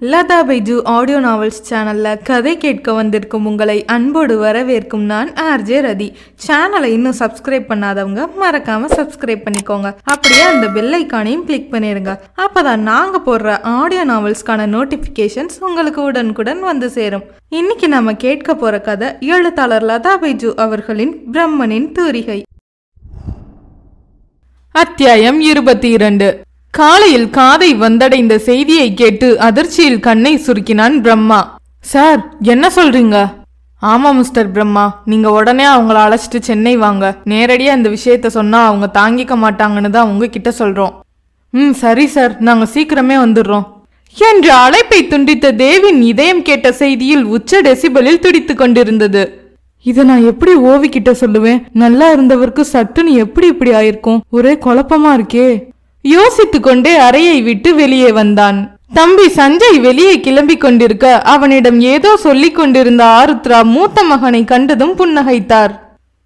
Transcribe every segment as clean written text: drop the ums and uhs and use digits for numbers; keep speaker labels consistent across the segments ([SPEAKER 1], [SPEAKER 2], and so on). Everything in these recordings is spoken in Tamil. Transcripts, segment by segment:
[SPEAKER 1] லதா பைஜு ஆடியோ நாவல்ஸ் சேனல்ல கதை கேட்க வந்திருக்கும் உங்களை அன்போடு வரவேற்கும் நான் ஆர்ஜே ரதி. சேனலை இன்னும் சப்ஸ்கிரைப் பண்ணாதவங்க மறக்காம சப்ஸ்கிரைப் பண்ணிக்கோங்க. அப்படியே அந்த பெல் ஐக்கானையும் கிளிக் பண்ணிடுங்க. அப்பதான் நாங்க போடுற ஆடியோ நாவல்ஸ்க்கான நோட்டிபிகேஷன்ஸ் உங்களுக்கு உடனுக்குடன் வந்து சேரும். இன்னைக்கு நம்ம கேட்க போற கதை எழுத்தாளர் லதா பைஜு அவர்களின் பிரம்மனின் தூரிகை. அத்தியாயம் 22. காலையில் காதை வந்தடைந்த செய்தியை கேட்டு அதிர்ச்சியில் கண்ணை சுருக்கினான் பிரம்மா. சார், என்ன சொல்றீங்க? ஆமா மிஸ்டர் பிரம்மா, நீங்க உடனே அவங்கள அழைச்சிட்டு சென்னை வாங்க. நேரடியா இந்த விஷயத்த சொன்னா அவங்க தாங்கிக்க மாட்டாங்கன்னு தான் உங்ககிட்ட சொல்றோம். சரி சார், நாங்க சீக்கிரமே வந்துடுறோம் என்று அழைப்பை துண்டித்த தேவின் இதயம் கேட்ட செய்தியில் உச்ச டெசிபலில் துடித்து கொண்டிருந்தது. இதை நான் எப்படி ஓவி கிட்ட சொல்லுவேன்? நல்லா இருந்தவருக்கு சட்டுன்னு எப்படி இப்படி ஆயிருக்கும்? ஒரே குழப்பமா இருக்கே. யோசித்து கொண்டே அறையை விட்டு வெளியே வந்தான். தம்பி சஞ்சய் வெளியே கிளம்பி கொண்டிருக்க அவனிடம் ஏதோ சொல்லிக் கொண்டிருந்த ஆருத்ரா மூத்த மகனை கண்டதும் புன்னகைத்தார்.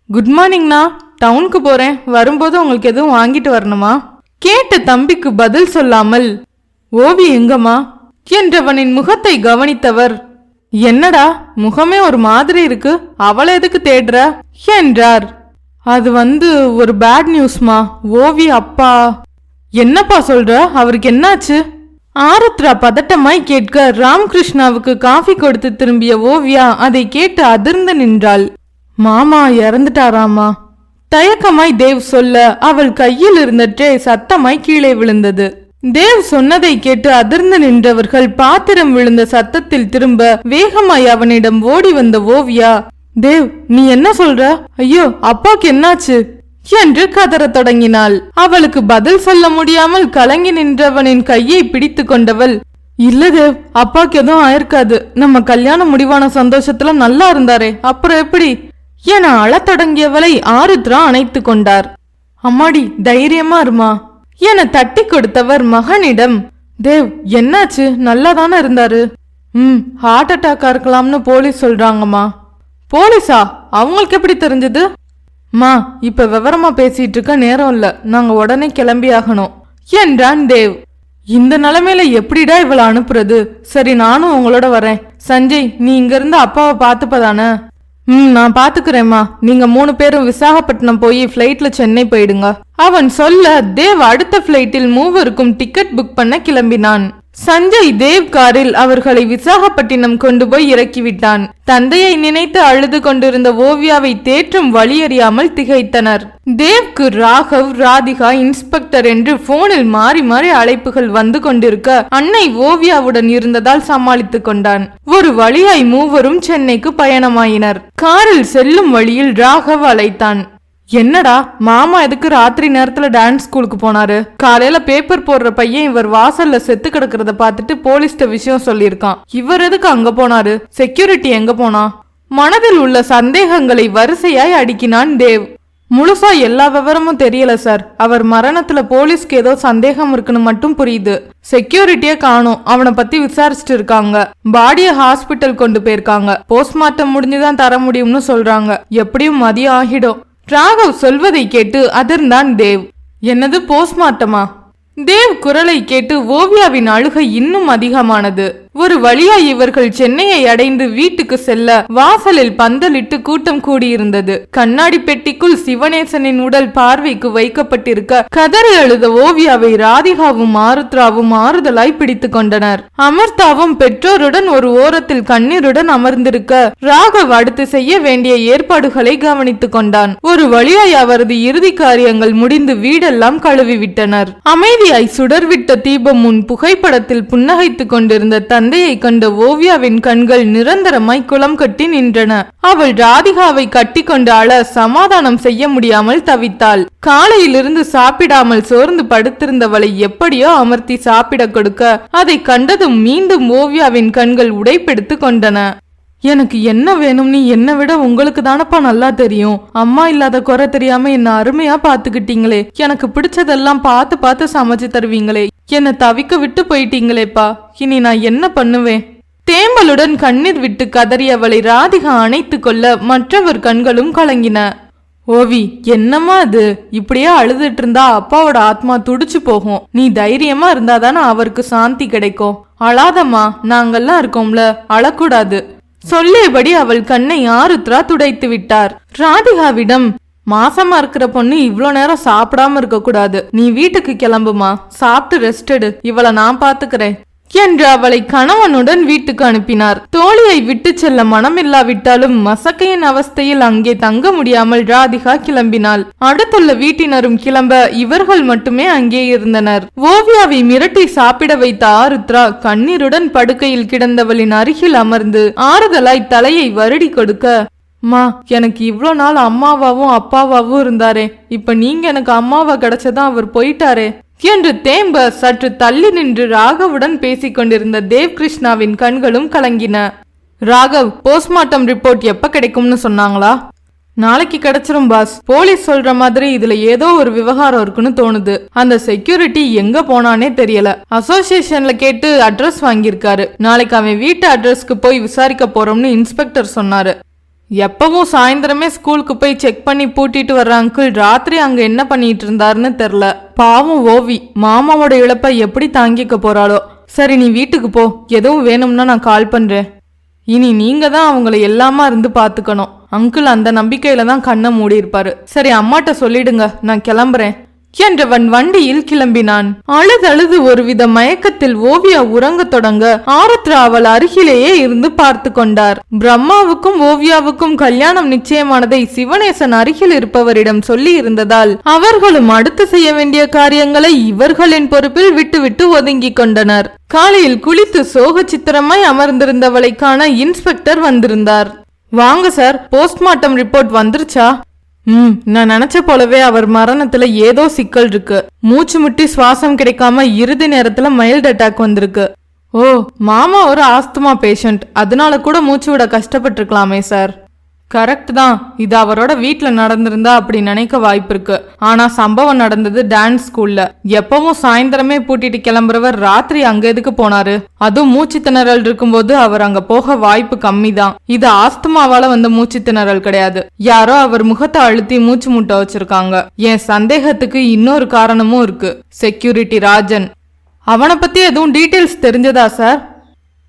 [SPEAKER 1] குட் மார்னிங்ண்ணா, டவுனுக்கு போறேன், வரும்போது உங்களுக்கு எதுவும் வாங்கிட்டு வரணுமா கேட்ட தம்பிக்கு பதில் சொல்லாமல் ஓவி எங்கம்மா என்றவனின் முகத்தை கவனித்தவர், என்னடா முகமே ஒரு மாதிரி இருக்கு, அவளை எதுக்கு தேடுற என்றார். அது ஒரு பேட் நியூஸ்மா. ஓவி அப்பா. என்னப்பா சொல்ற? அவருக்கு என்னாச்சு? ஆருத்ரா பதட்டமாய் கேட்க ராம்கிருஷ்ணாவுக்கு காஃபி கொடுத்து திரும்பிய ஓவியா அதை கேட்டு அதிர்ந்து நின்றாள். மாமா இறந்துட்டாராமா தயக்கமாய் தேவ் சொல்ல அவள் கையில் இருந்த ட்ரே சத்தமாய் கீழே விழுந்தது. தேவ் சொன்னதை கேட்டு அதிர்ந்து நின்றவர்கள் பாத்திரம் விழுந்த சத்தத்தில் திரும்ப வேகமாய் அவனிடம் ஓடி வந்த ஓவியா, தேவ் நீ என்ன சொல்ற? ஐயோ, அப்பாக்கு என்னாச்சு என்று கதறத் தொடங்கினாள். அவளுக்கு பதில் சொல்ல முடியாமல் கலங்கி நின்றவனின் கையை பிடித்து கொண்டவள், இல்ல தேவ், அப்பாக்கு எதுவும் ஆயிருக்காது. நம்ம கல்யாணம் முடிவான சந்தோஷத்துல நல்லா இருந்தாரே, அப்புறம் எப்படி என அழத் தொடங்கியவளை ஆருத்ரா அணைத்து கொண்டார். அம்மாடி, தைரியமா இருமா என தட்டி கொடுத்தவர் மகனிடம், தேவ் என்னாச்சு? நல்லாதானே இருந்தாரு. ஹார்ட் அட்டாக்கா இருக்கலாம்னு போலீஸ் சொல்றாங்கம்மா. போலீஸா? அவங்களுக்கு எப்படி தெரிஞ்சது? மா, இப்ப விவரமா பேசிட்டு இருக்க நேரம் இல்ல, நாங்க உடனே கிளம்பி ஆகணும் என்றான் தேவ். இந்த நிலைமையில எப்படிடா இவளை அனுப்புறது? சரி, நானும் உங்களோட வரேன். சஞ்சய், நீ இங்க இருந்து அப்பாவை பாத்துப்பதானே? நான் பாத்துக்கிறேம்மா. நீங்க 3 பேரும் விசாகப்பட்டினம் போய் பிளைட்ல சென்னை போயிடுங்க அவன் சொல்ல தேவ் அடுத்த பிளைட்டில் மூவருக்கும் டிக்கெட் புக் பண்ண கிளம்பினான். சஞ்சய் தேவ் காரில் அவர்களை விசாகப்பட்டினம் கொண்டு போய் இறக்கிவிட்டான். தந்தையை நினைத்து அழுது கொண்டிருந்த ஓவியாவை தேற்றும் வழியறியாமல் திகைத்தனர். தேவ்க்கு ராகவ், ராதிகா, இன்ஸ்பெக்டர் என்று போனில் மாறி மாறி அழைப்புகள் வந்து கொண்டிருக்க அன்னை ஓவியாவுடன் இருந்ததால் சமாளித்துக் கொண்டான். ஒரு வழியாய் மூவரும் சென்னைக்கு பயணமாயினர். காரில் செல்லும் வழியில் ராகவ் அழைத்தான். என்னடா மாமா எதுக்கு ராத்திரி நேரத்துல டான்ஸ் ஸ்கூலுக்கு போனாரு? காலையில பேப்பர் போடுற பையன் இவர் வாசல்ல செத்து கிடக்கிறத பார்த்துட்டு போலீஸ்ட விஷயம் சொல்லியிருக்கான். இவர் எதுக்கு அங்க போனாரு? செக்யூரிட்டி எங்க போனா? மனதில் உள்ள சந்தேகங்களை வரிசையாய் அடுக்கினான் தேவ். முழுசா எல்லா விவரமும் தெரியல சார். அவர் மரணத்துல போலீஸ்க்கு ஏதோ சந்தேகம் இருக்குன்னு மட்டும் புரியுது. செக்யூரிட்டியே காணோம். அவனை பத்தி விசாரிச்சுட்டு இருக்காங்க. பாடிய ஹாஸ்பிட்டல் கொண்டு போயிருக்காங்க. போஸ்ட்மார்ட்டம் முடிஞ்சுதான் தர முடியும்னு சொல்றாங்க. எப்படியும் மதியம் ஆகிடும். ராகவ் சொல்வதை கேட்டு அதிர்ந்தான் தேவ். என்னது போஸ்ட்மார்ட்டமா? தேவ் குரலை கேட்டு ஓவியாவின் அழுகை இன்னும் அதிகமானது. ஒரு வழியா இவர்கள் சென்னையை அடைந்து வீட்டுக்கு செல்ல வாசலில் பந்தலிட்டு கூட்டம் கூடியிருந்தது. கண்ணாடி பெட்டிக்குள் சிவனேசனின் உடல் பார்வைக்கு வைக்கப்பட்டிருக்க கதறி அழுத ஓவியாவை ராதிகாவும் ஆருத்ராவும் ஆறுதலாய் பிடித்து கொண்டனர். அமர்தாவும் பெற்றோருடன் ஒரு ஓரத்தில் கண்ணீருடன் அமர்ந்திருக்க ராகவ் அடுத்து செய்ய வேண்டிய ஏற்பாடுகளை கவனித்துக் கொண்டான். ஒரு வழியாய் அவரது இறுதி காரியங்கள் முடிந்து வீடெல்லாம் கழுவிவிட்டனர். அமைதியாய் சுடர்விட்ட தீபம் முன் புகைப்படத்தில் புன்னகைத்துக் கொண்டிருந்த தந்தையை கண்ட ஓவியாவின் கண்கள் நிரந்தரமாய் குளம் கட்டி நின்றன. அவள் ராதிகாவை கட்டி கொண்டு அழ சமாதானம் செய்ய முடியாமல் தவித்தாள். காலையிலிருந்து சாப்பிடாமல் சோர்ந்து படுத்திருந்தவளை எப்படியோ அமர்த்தி சாப்பிட கொடுக்க அதை கண்டதும் மீண்டும் ஓவியாவின் கண்கள் உடைப்பெடுத்து கொண்டன. எனக்கு என்ன வேணும்னு என்னை விட உங்களுக்கு தானப்பா நல்லா தெரியும். அம்மா இல்லாத குறை தெரியாம என்ன அருமையா பாத்துக்கிட்டீங்களே. எனக்கு பிடிச்சதெல்லாம் பார்த்து பார்த்து சமைச்சு தருவீங்களே. என்னை தவிக்க விட்டு போயிட்டீங்களேப்பா. இனி நான் என்ன பண்ணுவேன்? தேம்பலுடன் கண்ணீர் விட்டு கதறியவளை ராதிகா அணைத்து கொள்ள மற்றவர் கண்களும் கலங்கின. ஓவி, என்னம்மா அது? இப்படியே அழுதுட்டு இருந்தா அப்பாவோட ஆத்மா துடிச்சு போகும். நீ தைரியமா இருந்தாதானே அவருக்கு சாந்தி கிடைக்கும். அழாதம்மா, நாங்கெல்லாம் இருக்கோம்ல, அழக்கூடாது. சொல்லியபடி அவள் கண்ணை ஆருத்ரா துடைத்து விட்டார். ராதிகாவிடம், மாசமா இருக்கிற பொண்ணு இவ்ளோ நேரம் சாப்பிடாம இருக்க கூடாது, நீ வீட்டுக்கு கிளம்புமா, சாப்பிட்டு ரெஸ்ட் எடு, இவளை நான் பாத்துக்கிறேன் என்று அவளை கணவனுடன் வீட்டுக்கு அனுப்பினார். தோழியை விட்டு செல்ல மனமில்லாவிட்டாலும் மசக்கையின் அவஸ்தையில் அங்கே தங்க முடியாமல் ராதிகா கிளம்பினாள். அடுத்துள்ள வீட்டினரும் கிளம்ப இவர்கள் மட்டுமே அங்கே இருந்தனர். ஓவியாவை மிரட்டி சாப்பிட வைத்த ஆருத்ரா கண்ணீருடன் படுக்கையில் கிடந்தவளின் அருகில் அமர்ந்து ஆறுதலாய் தலையை வருடி கொடுக்க, மா, எனக்கு இவ்ளோ நாள் அம்மாவாவும் அப்பாவாவும் இருந்தாரே, இப்ப நீங்க எனக்கு அம்மாவா கிடைச்சதான் அவர் போயிட்டாரே என்று தேம்ப சற்று தள்ளி நின்று ராகவுடன் பேசிக் கொண்டிருந்த தேவ் கிருஷ்ணாவின் கண்களும் கலங்கின. ராகவ், போஸ்ட்மார்ட்டம் ரிப்போர்ட் எப்ப கிடைக்கும்னு சொன்னாங்களா? நாளைக்கு கிடைச்சிரும் பாஸ். போலீஸ் சொல்ற மாதிரி இதுல ஏதோ ஒரு விவகாரம் இருக்குன்னு தோணுது. அந்த செக்யூரிட்டி எங்க போனானே தெரியல. அசோசியேஷன்ல கேட்டு அட்ரஸ் வாங்கியிருக்காரு. நாளைக்கு அவன் வீட்டு அட்ரஸ்க்கு போய் விசாரிக்க போறோம்னு இன்ஸ்பெக்டர் சொன்னாரு. எப்பவும் சாயந்தரமே ஸ்கூலுக்கு போய் செக் பண்ணி பூட்டிட்டு வர்ற அங்கிள் ராத்திரி அங்க என்ன பண்ணிட்டு இருந்தாருன்னு தெரியல. பாவம் ஓவி, மாமாவோட இழப்பை எப்படி தாங்கிக்க போறாளோ. சரி, நீ வீட்டுக்கு போ, எதுவும் வேணும்னா நான் கால் பண்றேன். இனி நீங்க தான் அவங்கள எல்லாமா இருந்து பாத்துக்கணும். அங்கிள் அந்த நம்பிக்கையில தான் கண்ணை மூடி இருப்பாரு. சரி, அம்மாட்ட சொல்லிடுங்க, நான் கிளம்புறேன் என்றவன் வண்டியில் கிளம்பினான். அழுதழுது ஒருவித மயக்கத்தில் ஓவியா உறங்க தொடங்க ஆருத்ரா அவள் அருகிலேயே இருந்து பார்த்து கொண்டார். பிரம்மாவுக்கும் ஓவியாவுக்கும் கல்யாணம் நிச்சயமானதை சிவனேசன் அருகில் இருப்பவரிடம் சொல்லி இருந்ததால் அவர்களும் அடுத்து செய்ய வேண்டிய காரியங்களை இவர்களின் பொறுப்பில் விட்டுவிட்டு ஒதுங்கி கொண்டனர். காலையில் குளித்து சோக சித்திரமாய் அமர்ந்திருந்தவளை காண இன்ஸ்பெக்டர் வந்திருந்தார். வாங்க சார், போஸ்ட்மார்ட்டம் ரிப்போர்ட் வந்துருச்சா? நான் நினைச்ச போலவே அவர் மரணத்துல ஏதோ சிக்கல் இருக்கு. மூச்சு முட்டி சுவாசம் கிடைக்காம இறுதி நேரத்துல மைல்டு அட்டாக் வந்திருக்கு. ஓ, மாமா ஒரு ஆஸ்துமா பேஷண்ட், அதனால கூட மூச்சு விட கஷ்டப்பட்டிருக்கலாமே சார். கரெக்ட் தான். இது அவரோட வீட்டுல நடந்திருந்தா அப்படி நினைக்க வாய்ப்பு இருக்கு. ஆனா சம்பவம் நடந்தது டான்ஸ் ஸ்கூல்ல. எப்பவும் சாயந்தரமே பூட்டிட்டு கிளம்புறவர் ராத்திரி அங்க எதுக்கு போனாரு? அதுவும் மூச்சு திணறல் இருக்கும்போது அவர் அங்க போக வாய்ப்பு கம்மி தான். இது ஆஸ்துமாவால வந்த மூச்சு திணறல் கிடையாது. யாரோ அவர் முகத்தை அழுத்தி மூச்சு முட்ட வச்சிருக்காங்க. என் சந்தேகத்துக்கு இன்னொரு காரணமும் இருக்கு. செக்யூரிட்டி ராஜன். அவனை பத்தி எதுவும் டீட்டெயில்ஸ் தெரிஞ்சதா சார்?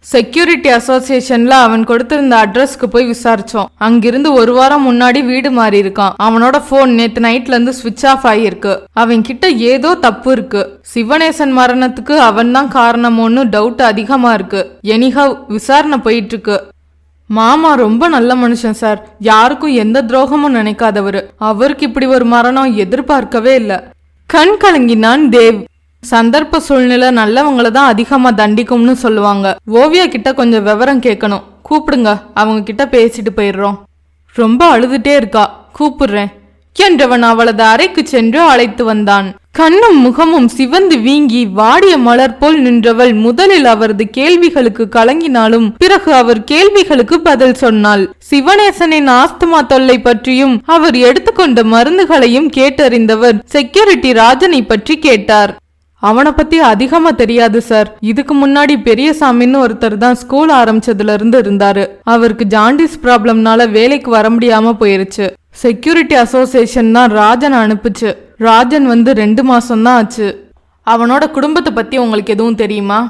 [SPEAKER 1] செக்யூரிட்டி அசோசியேஷன்ல அவன் கொடுத்திருந்த அட்ரஸ்க்கு போய் விசாரிச்சோம். அங்கிருந்து ஒரு வாரம் முன்னாடி வீடு மாறி இருக்கான். அவனோட போன் நேத்து நைட்ல இருந்து சுவிட்ச் ஆஃப் ஆகியிருக்கு. அவன் கிட்ட ஏதோ தப்பு இருக்கு. சிவனேசன் மரணத்துக்கு அவன் தான் காரணமோன்னு டவுட் அதிகமா இருக்கு. எனிஹவ் விசாரணை போயிட்டு இருக்கு. மாமா ரொம்ப நல்ல மனுஷன் சார். யாருக்கும் எந்த துரோகமும் நினைக்காதவரு. அவருக்கு இப்படி ஒரு மரணம் எதிர்பார்க்கவே இல்ல. கண் கலங்கினான் தேவ். சந்தர்ப்ப சூழ்நிலை நல்லவங்கள தான் அதிகமா தண்டிக்கும்னு சொல்லுவாங்க. ஓவியா கிட்ட கொஞ்சம் விவரம் கேட்கணும். கூப்பிடுங்க, அவங்க கிட்ட பேசிட்டு போயிடுறோம். ரொம்ப அழுதுட்டே இருக்கா, கூப்பிடுறேன் என்றவன் அவளது அறைக்கு சென்று அழைத்து வந்தான். கண்ணும் முகமும் சிவந்து வீங்கி வாடிய மலர் போல் நின்றவள் முதலில் அவரது கேள்விகளுக்கு கலங்கினாலும் பிறகு அவர் கேள்விகளுக்கு பதில் சொன்னாள். சிவனேசனின் ஆஸ்துமா தொல்லை பற்றியும் அவர் எடுத்துக்கொண்ட மருந்துகளையும் கேட்டறிந்தவர் செக்யூரிட்டி ராஜனை பற்றி கேட்டார். அவனை பத்தி அதிகமா தெரியாது சார். இதுக்கு முன்னாடி பெரியசாமின்னு ஒருத்தர் தான் ஸ்கூல் ஆரம்பிச்சதுல இருந்து இருந்தாரு. அவருக்கு ஜாண்டிஸ் ப்ராப்ளம்னால வேலைக்கு வர முடியாம போயிருச்சு. செக்யூரிட்டி அசோசியேஷன் தான் ராஜன் அனுப்புச்சு. ராஜன் வந்து 2 மாசம் தான் ஆச்சு. அவனோட குடும்பத்தை பத்தி உங்களுக்கு எதுவும் தெரியுமா?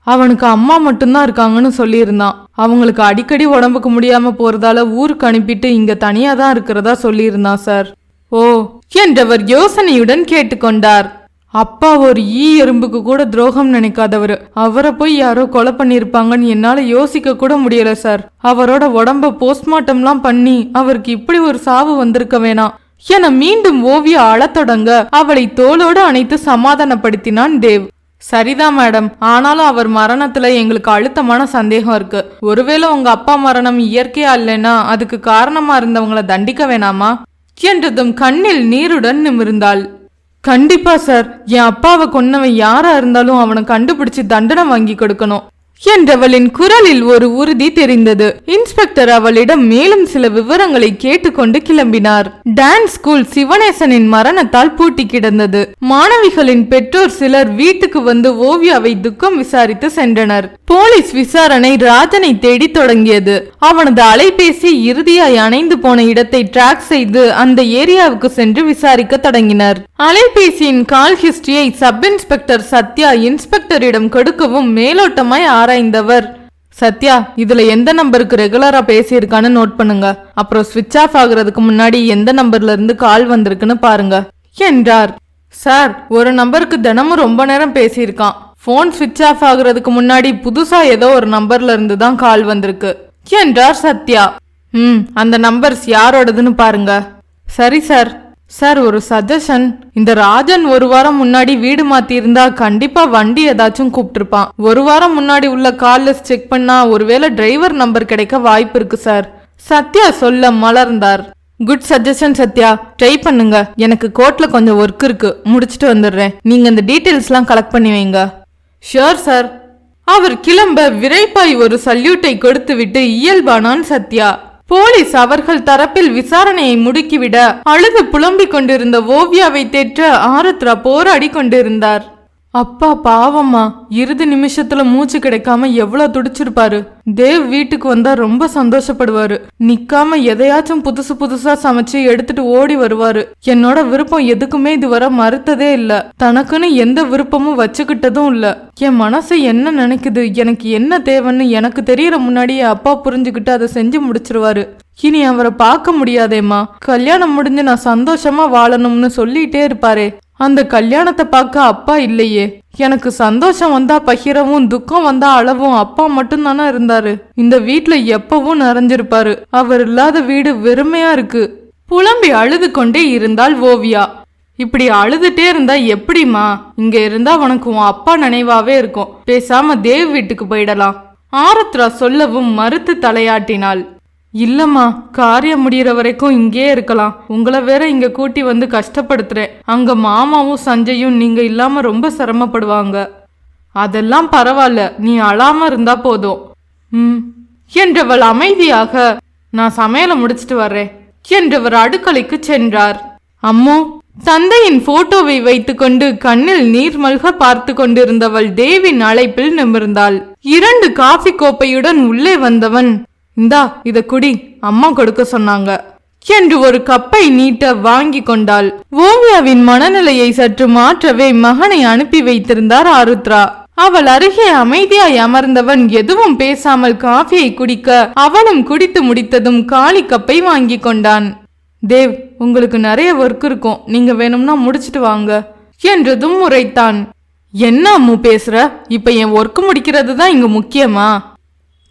[SPEAKER 1] அவனுக்கு அம்மா மட்டும்தான் இருக்காங்கன்னு சொல்லியிருந்தான். அவங்களுக்கு அடிக்கடி உடம்புக்கு முடியாம போறதால ஊருக்கு அனுப்பிட்டு இங்க தனியா தான் இருக்கிறதா சொல்லியிருந்தான் சார். ஓ என்றவர் யோசனையுடன் கேட்டுக்கொண்டார். அப்பா ஒரு எறும்புக்கு கூட துரோகம் நினைக்காதவரு. அவரை போய் யாரோ கொலை பண்ணிருப்பாங்கன்னு என்னால யோசிக்க கூட முடியல சார். அவரோட உடம்ப போஸ்ட்மார்ட்டம்லாம் பண்ணி அவருக்கு இப்படி ஒரு சாவு வந்திருக்க வேணாம் என மீண்டும் ஓவியா அழத்தொடங்க அவளை தோளோடு அணைத்து சமாதானப்படுத்தினான் தேவ். சரிதான் மேடம், ஆனாலும் அவர் மரணத்துல எங்களுக்கு அழுத்தமான சந்தேகம் இருக்கு. ஒருவேளை உங்க அப்பா மரணம் இயற்கையா இல்லைன்னா அதுக்கு காரணமா இருந்தவங்களை தண்டிக்க வேணாமா என்றதும் கண்ணில் நீருடன் நிமிர்ந்தாள். கண்டிப்பா சார், என் அப்பாவை கொன்னவன் யாரா இருந்தாலும் அவனை கண்டுபிடிச்சு தண்டனை வாங்கி கொடுக்கணும். என்றவளின் குரலில் ஒரு உறுதி தெரிந்தது. இன்ஸ்பெக்டர் அவளிடம் மேலும் சில விவரங்களை கேட்டுக்கொண்டு கிளம்பினார். டான்ஸ் ஸ்கூல் சிவனேசனின் மரணத்தால் பூட்டி கிடந்தது. மாணவிகளின் பெற்றோர் சிலர் வீட்டுக்கு வந்து ஓவியாவை துக்கம் விசாரித்து சென்றனர். போலீஸ் விசாரணை ராஜனை தேடி தொடங்கியது. அவனது அலைபேசி இறுதியாய் அணைந்து போன இடத்தை டிராக் செய்து அந்த ஏரியாவுக்கு சென்று விசாரிக்க தொடங்கினர். அலைபேசியின் கால் ஹிஸ்டரியை சப் இன்ஸ்பெக்டர் சத்யா இன்ஸ்பெக்டரிடம் கொடுக்கவும் மேலோட்டமாய் ஆராய்ந்தவர், சத்யா, இதுல எந்த நம்பருக்கு ரெகுலரா பேசியிருக்கான்னு நோட் பண்ணுங்க. அப்புறம் ஸ்விட்ச் ஆஃப் ஆகுறதுக்கு முன்னாடி எந்த நம்பர்ல இருந்து கால் வந்திருக்குன்னு பாருங்க என்றார். சார், ஒரு நம்பருக்கு தினமும் ரொம்ப நேரம் பேசியிருக்கான். போன் ஸ்விட்ச் ஆஃப் ஆகுறதுக்கு முன்னாடி புதுசா ஏதோ ஒரு நம்பர்ல இருந்து தான் கால் வந்திருக்கு என்றார் சத்யா. அந்த நம்பர்ஸ் யாரோடதுன்னு பாருங்க. சரி சார். சார், ஒரு சஜஷன். இந்த ராஜன் ஒரு வாரம் முன்னாடி வீடு மாத்தி இருந்தா கண்டிப்பா வண்டி ஏதாச்சும் கூப்பிட்டுருப்பான். ஒரு வாரம் முன்னாடி உள்ள கால் லிஸ்ட் செக் பண்ணா ஒருவேளை டிரைவர் நம்பர் கிடைக்க வாய்ப்பு இருக்கு சார். சத்யா சொல்ல மலர்ந்தார். குட் சஜஷன் சத்யா, ட்ரை பண்ணுங்க. எனக்கு கோர்ட்ல கொஞ்சம் ஒர்க் இருக்கு, முடிச்சுட்டு வந்துடுறேன். நீங்க இந்த டீடைல்ஸ்லாம் கலெக்ட் பண்ணி வைங்க. Sure sir. அவர் கிளம்ப விரைப்பாய் ஒரு சல்யூட்டை கொடுத்து விட்டு இயல்பானான் சத்யா. போலீஸ் அவர்கள் தரப்பில் விசாரணையை முடுக்கிவிட அழுது புலம்பிக் கொண்டிருந்த ஓவியாவை தேற்ற ஆருத்ரா போராடி கொண்டிருந்தார். அப்பா பாவம்மா, இறுதி நிமிஷத்துல மூச்சு கிடைக்காம எவ்வளவு துடிச்சிருப்பாரு. தேவ் வீட்டுக்கு வந்தா ரொம்ப சந்தோஷப்படுவாரு. நிக்காம எதையாச்சும் புதுசு புதுசா சமைச்சு எடுத்துட்டு ஓடி வருவாரு. என்னோட விருப்பம் எதுக்குமே இதுவரை மறுத்ததே இல்ல. தனக்குன்னு எந்த விருப்பமும் வச்சுக்கிட்டதும் இல்ல. என் மனசு என்ன நினைக்குது, எனக்கு என்ன தேவைன்னு எனக்கு தெரியற முன்னாடியே அப்பா புரிஞ்சுக்கிட்டு அதை செஞ்சு முடிச்சிருவாரு. இனி அவரை பார்க்க முடியாதேம்மா. கல்யாணம் முடிஞ்சு நான் சந்தோஷமா வாழணும்னு சொல்லிட்டே இருப்பாரே. அந்த கல்யாணத்தை பார்க்க அப்பா இல்லையே. எனக்கு சந்தோஷம் வந்தா பகிரவும் துக்கம் வந்தா அளவும் அப்பா மட்டும்தானே இருந்தாரு. இந்த வீட்டுல எப்பவும் நிறைஞ்சிருப்பாரு. அவர் இல்லாத வீடு வெறுமையா இருக்கு. புலம்பி அழுது கொண்டே இருந்தாள் ஓவியா. இப்படி அழுதுட்டே இருந்தா எப்படிமா? இங்க இருந்தா உனக்கு உன் அப்பா நினைவாவே இருக்கும். பேசாம தேவ் வீட்டுக்கு போயிடலாம். ஆருத்ரா சொல்லவும் மறுத்து தலையாட்டினாள். இல்லம்மா, காரியம் முடியற வரைக்கும் இங்கே இருக்கலாம். உங்களை வேற இங்க கூட்டி வந்து கஷ்டப்படுத்துறேன். அங்க மாமாவும் சஞ்சயும் நீங்க இல்லாம ரொம்ப சிரமப்படுவாங்க. அதெல்லாம் பரவாயில்ல, நீ அழாம இருந்தா போதும் என்றவள் அமைதியாக, நான் சமையலை முடிச்சிட்டு வர்றேன் என்றவர் அடுக்கலைக்கு சென்றார். அம்மோ, தந்தையின் போட்டோவை வைத்துக்கொண்டு கண்ணில் நீர் மல்க பார்த்து கொண்டிருந்தவள் தேவின் அழைப்பில் நிமிர்ந்தாள். 2 காஃபி கோப்பையுடன் உள்ளே வந்தவன், இந்தா இத குடி, அம்மா கொடுக்க சொன்னாங்க என்று ஒரு கப்பை நீட்ட வாங்கி கொண்டாள். ஓவியாவின் மனநிலையை சற்று மாற்றவே மகனை அனுப்பி வைத்திருந்தார் ஆருத்ரா. அவள் அருகே அமைதியாய் அமர்ந்தவன் எதுவும் பேசாமல் காஃபியை குடிக்க அவனும் குடித்து முடித்ததும் காலி கப்பை வாங்கி கொண்டான். தேவ், உங்களுக்கு நிறைய ஒர்க் இருக்கும், நீங்க வேணும்னா முடிச்சிட்டு வாங்க என்றதும் உரைத்தான். என்ன அம்மு பேசுற? இப்ப என் ஒர்க் முடிக்கிறது தான் இங்க முக்கியமா?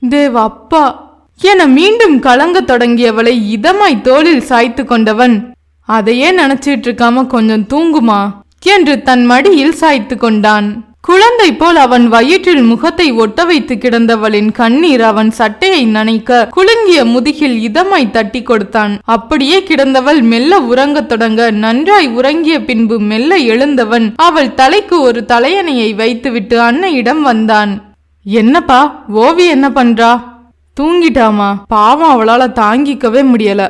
[SPEAKER 1] தேவ் அப்பா என மீண்டும் கலங்க தொடங்கியவளை இதமாய் தோளில் சாய்த்து கொண்டவன், அதையே நினைச்சிட்டு இருக்காம கொஞ்சம் தூங்குமா என்று தன் மடியில் சாய்த்து கொண்டான். குழந்தை போல் அவன் வயிற்றில் முகத்தை ஒட்ட வைத்து கிடந்தவளின் கண்ணீர் அவன் சட்டையை நனைக்க குலுங்கிய முதுகில் இதமாய் தட்டி கொடுத்தான். அப்படியே கிடந்தவள் மெல்ல உறங்கத் தொடங்க நன்றாய் உறங்கிய பின்பு மெல்ல எழுந்தவன் அவள் தலைக்கு ஒரு தலையணையை வைத்துவிட்டு அன்னையிடம் வந்தான். என்னப்பா, ஓவி என்ன பண்றா? தூங்கிட்டாமா. பாவம், அவளால தாங்கிக்கவே முடியல.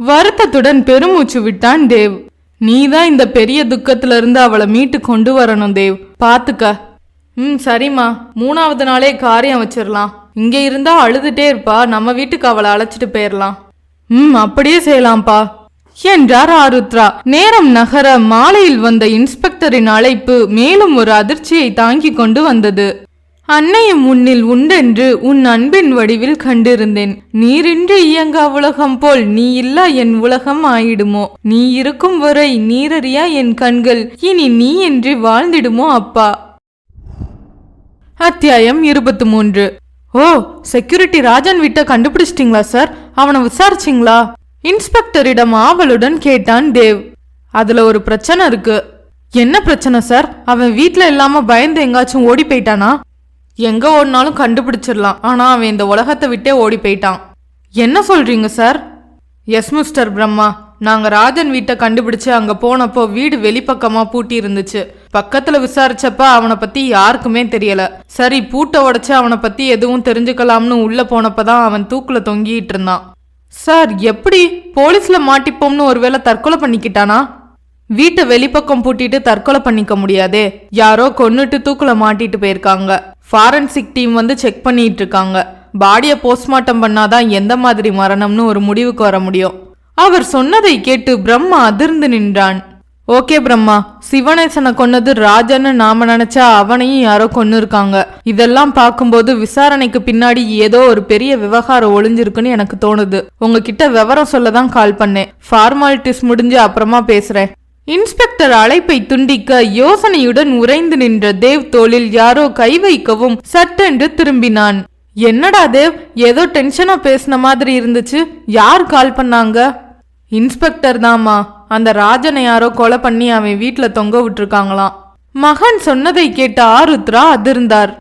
[SPEAKER 1] வருத்தத்துடன் பெருமூச்சு விட்டான் தேவ். நீதான் இந்த பெரிய துக்கத்துல இருந்து அவளை மீட்டு கொண்டு வரணும் தேவ், பாத்துக்க. சரிம்மா, 3வது நாளே காரியம் வச்சிடலாம். இங்க இருந்தா அழுதுட்டே இருப்பா, நம்ம வீட்டுக்கு அவளை அழைச்சிட்டு போயிடலாம். அப்படியே செய்யலாம்ப்பா என்றார் ஆருத்ரா. நேரம் நகர மாலையில் வந்த இன்ஸ்பெக்டரின் அழைப்பு மேலும் ஒரு அதிர்ச்சியை தாங்கி கொண்டு வந்தது. அன்னையும் உன்னில் உண்டென்று உன் அன்பின் வடிவில் கண்டிருந்தேன். நீரின்றி இயங்கா உலகம் போல் நீ இல்லா என் உலகம் ஆயிடுமோ? நீ இருக்கும் வரை நீரறியா என் கண்கள் இனி நீ இன்றி வாழ்ந்திடுமோ அப்பா? அத்தியாயம் 23. ஓ, செக்யூரிட்டி ராஜன் வீட்டை கண்டுபிடிச்சிட்டீங்களா சார்? அவனை விசாரிச்சிங்களா? இன்ஸ்பெக்டரிடம் ஆவலுடன் கேட்டான் தேவ். அதுல ஒரு பிரச்சனை இருக்கு. என்ன பிரச்சனை சார்? அவன் வீட்டுல இல்லாம பயந்து எங்காச்சும் ஓடி போயிட்டானா? எங்க ஓடினாலும் கண்டுபிடிச்சிடலாம், ஆனா அவன் இந்த உலகத்தை விட்டே ஓடி போயிட்டான். என்ன சொல்றீங்க சார்? எஸ் மிஸ்டர் பிரம்மா, நாங்க ராஜன் வீட்டை கண்டுபிடிச்சு அங்க போனப்போ வீடு வெளிப்பக்கமா பூட்டி இருந்துச்சு. பக்கத்துல விசாரிச்சப்ப அவனை பத்தி யாருக்குமே தெரியல. சரி, பூட்டை உடைச்சு அவனை பத்தி எதுவும் தெரிஞ்சுக்கலாம்னு உள்ள போனப்பதான் அவன் தூக்குல தொங்கிட்டு இருந்தான். சார், எப்படி போலீஸ்ல மாட்டிப்போம்னு ஒருவேளை தற்கொலை பண்ணிக்கிட்டானா? வீட்டை வெளிப்பக்கம் பூட்டிட்டு தற்கொலை பண்ணிக்க முடியாதே. யாரோ கொன்னுட்டு தூக்குல மாட்டிட்டு போயிருக்காங்க. ஃபாரன்சிக் டீம் வந்து செக் பண்ணிட்டு இருக்காங்க. பாடியை போஸ்ட்மார்ட்டம் பண்ணாதான் எந்த மாதிரி மரணம்னு ஒரு முடிவுக்கு வர முடியும். அவர் சொன்னதை கேட்டு பிரம்மா அதிர்ந்து நின்றான். ஓகே பிரம்மா, சிவனேசனை கொன்னது ராஜன்னு நாம நினைச்சா அவனையும் யாரோ கொன்னு இருக்காங்க. இதெல்லாம் பார்க்கும்போது விசாரணைக்கு பின்னாடி ஏதோ ஒரு பெரிய விவகாரம் ஒளிஞ்சிருக்குன்னு எனக்கு தோணுது. உங்ககிட்ட விவரம் சொல்லதான் கால் பண்ணேன். ஃபார்மாலிட்டிஸ் முடிஞ்சு அப்புறமா பேசுறேன். இன்ஸ்பெக்டர் அழைப்பை துண்டிக்க யோசனையுடன் உறைந்து நின்ற தேவ் தோளில் யாரோ கை வைக்கவும் சட்டென்று திரும்பினான். என்னடா தேவ், ஏதோ டென்ஷனா பேசின மாதிரி இருந்துச்சு. யார் கால் பண்ணாங்க? இன்ஸ்பெக்டர் தாமா. அந்த ராஜனை யாரோ கொலை பண்ணி அவன் வீட்டுல தொங்க விட்டுருக்காங்களாம். மகன் சொன்னதை கேட்ட ஆருத்ரா அதிர்ந்தார்.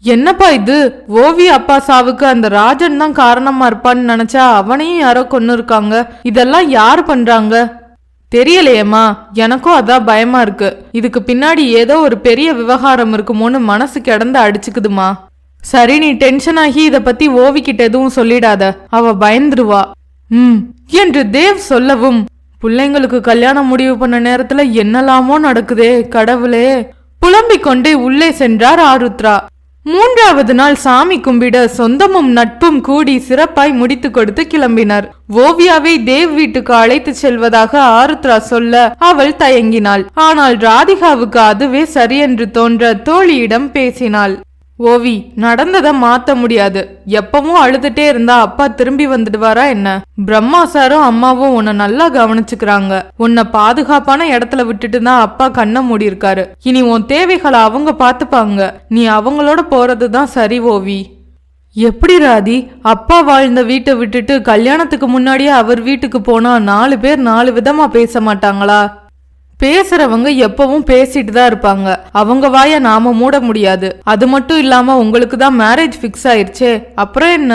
[SPEAKER 1] என்னப்பா இது? ஓவி அப்பா சாவுக்கு அந்த ராஜன் தான் காரணமா இருப்பான்னு நினைச்சா அவனையும் யாரோ கொன்னு இருக்காங்க. இதெல்லாம் யார் பண்றாங்க? தெரியலையேம்மா, எனக்கும் அதான் பயமா இருக்கு. இதுக்கு பின்னாடி ஏதோ ஒரு பெரிய விவகாரம் இருக்குமோன்னு மனசு கிடந்து அடிச்சுக்குதுமா. சரி, நீ டென்ஷன் ஆகி இத பத்தி ஓவிக்கிட்ட எதுவும் சொல்லிடாத, அவ பயந்துருவா. என்று தேவ் சொல்லவும், பிள்ளைங்களுக்கு கல்யாணம் முடிவு பண்ண நேரத்துல என்னெல்லாமோ நடக்குதே கடவுளே, புலம்பிக் கொண்டே உள்ளே சென்றார் ஆருத்ரா. மூன்றாவது நாள் சாமி கும்பிட சொந்தமும் நட்பும் கூடி சிறப்பாய் முடித்து கொடுத்து கிளம்பினார். ஓவியாவை தேவ் வீட்டுக்கு அழைத்து செல்வதாக ஆருத்ரா சொல்ல அவள் தயங்கினாள். ஆனால் ராதிகாவுக்கு அதுவே சரியென்று தோன்ற தோழியிடம் பேசினாள். ஓவி, நடந்ததை மாத்த முடியாது. எப்பவும் அழுதுட்டே இருந்தா அப்பா திரும்பி வந்துடுவாரா என்ன? பிரம்மா சாரும் அம்மாவும் உன்னை நல்லா கவனிச்சுக்கிறாங்க. உன்னை பாதுகாப்பான இடத்துல விட்டுட்டு தான் அப்பா கண்ணை மூடி இருக்காரு. இனி உன் தேவைகளை அவங்க பாத்துப்பாங்க. நீ அவங்களோட போறதுதான் சரி ஓவி. எப்படி ராதி, அப்பா வாழ்ந்த வீட்டை விட்டுட்டு கல்யாணத்துக்கு முன்னாடியே அவர் வீட்டுக்கு போனா 4 பேர் 4 விதமா பேச மாட்டாங்களா? பேசுறவங்க எப்பவும் பேசிட்டு தான் இருப்பாங்க. அவங்க வாய நாம மூட முடியாது. அது மட்டும் இல்லாம உங்களுக்கு தான் மேரேஜ் பிக்ஸ் ஆயிருச்சே, அப்புறம் என்ன?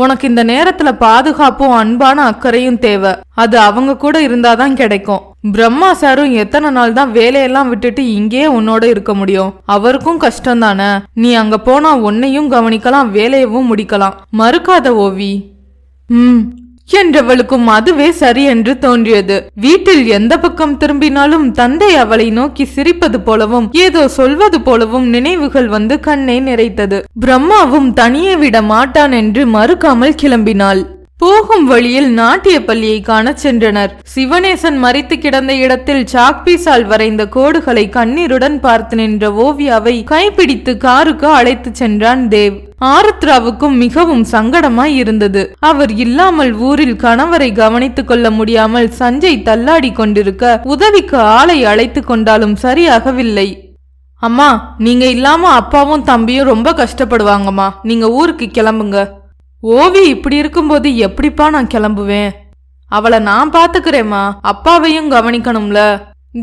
[SPEAKER 1] உனக்கு இந்த நேரத்துல பாதுகாப்பும் அன்பான அக்கறையும் தேவை. அது அவங்க கூட இருந்தாதான் கிடைக்கும். பிரம்மா சாரும் எத்தனை நாள் தான் வேலையெல்லாம் விட்டுட்டு இங்கேயே உன்னோட இருக்க முடியும்? அவருக்கும் கஷ்டம் தானே. நீ அங்க போனா உன்னையும் கவனிக்கலாம், வேலையவும் முடிக்கலாம். மறுக்காத ஓவி. என்றவளுக்கும் அதுவே சரி என்று தோன்றியது. வீட்டில் எந்த பக்கம் திரும்பினாலும் தந்தை அவளை நோக்கி சிரிப்பது போலவும் ஏதோ சொல்வது போலவும் நினைவுகள் வந்து கண்ணை நிறைத்தது. பிரம்மாவும் தனியே விட மாட்டான் என்று மறுக்காமல் கிளம்பினாள். போகும் வழியில் நாட்டிய பள்ளியை காண சென்றனர். சிவனேசன் மரித்து கிடந்த இடத்தில் சாக்பீஸால் வரைந்த கோடுகளை கண்ணீருடன் பார்த்து நின்ற ஓவியாவை கைப்பிடித்து காருக்கு அழைத்து சென்றான் தேவ். ஆருத்ராவுக்கும் மிகவும் சங்கடமாய் இருந்தது. அவர் இல்லாமல் ஊரில் கணவரை கவனித்துக் கொள்ள முடியாமல் சஞ்சய் தள்ளாடி கொண்டிருக்க உதவிக்கு ஆளை அழைத்து கொண்டாலும் சரியாகவில்லை. அம்மா, நீங்க இல்லாம அப்பாவும் தம்பியும் ரொம்ப கஷ்டப்படுவாங்கம்மா. நீங்க ஊருக்கு கிளம்புங்க. ஓவி இப்படி இருக்கும்போது எப்படிப்பா நான் கிளம்புவேன்? அவளை நான் பாத்துக்கிறேம்மா, அப்பாவையும் கவனிக்கணும்ல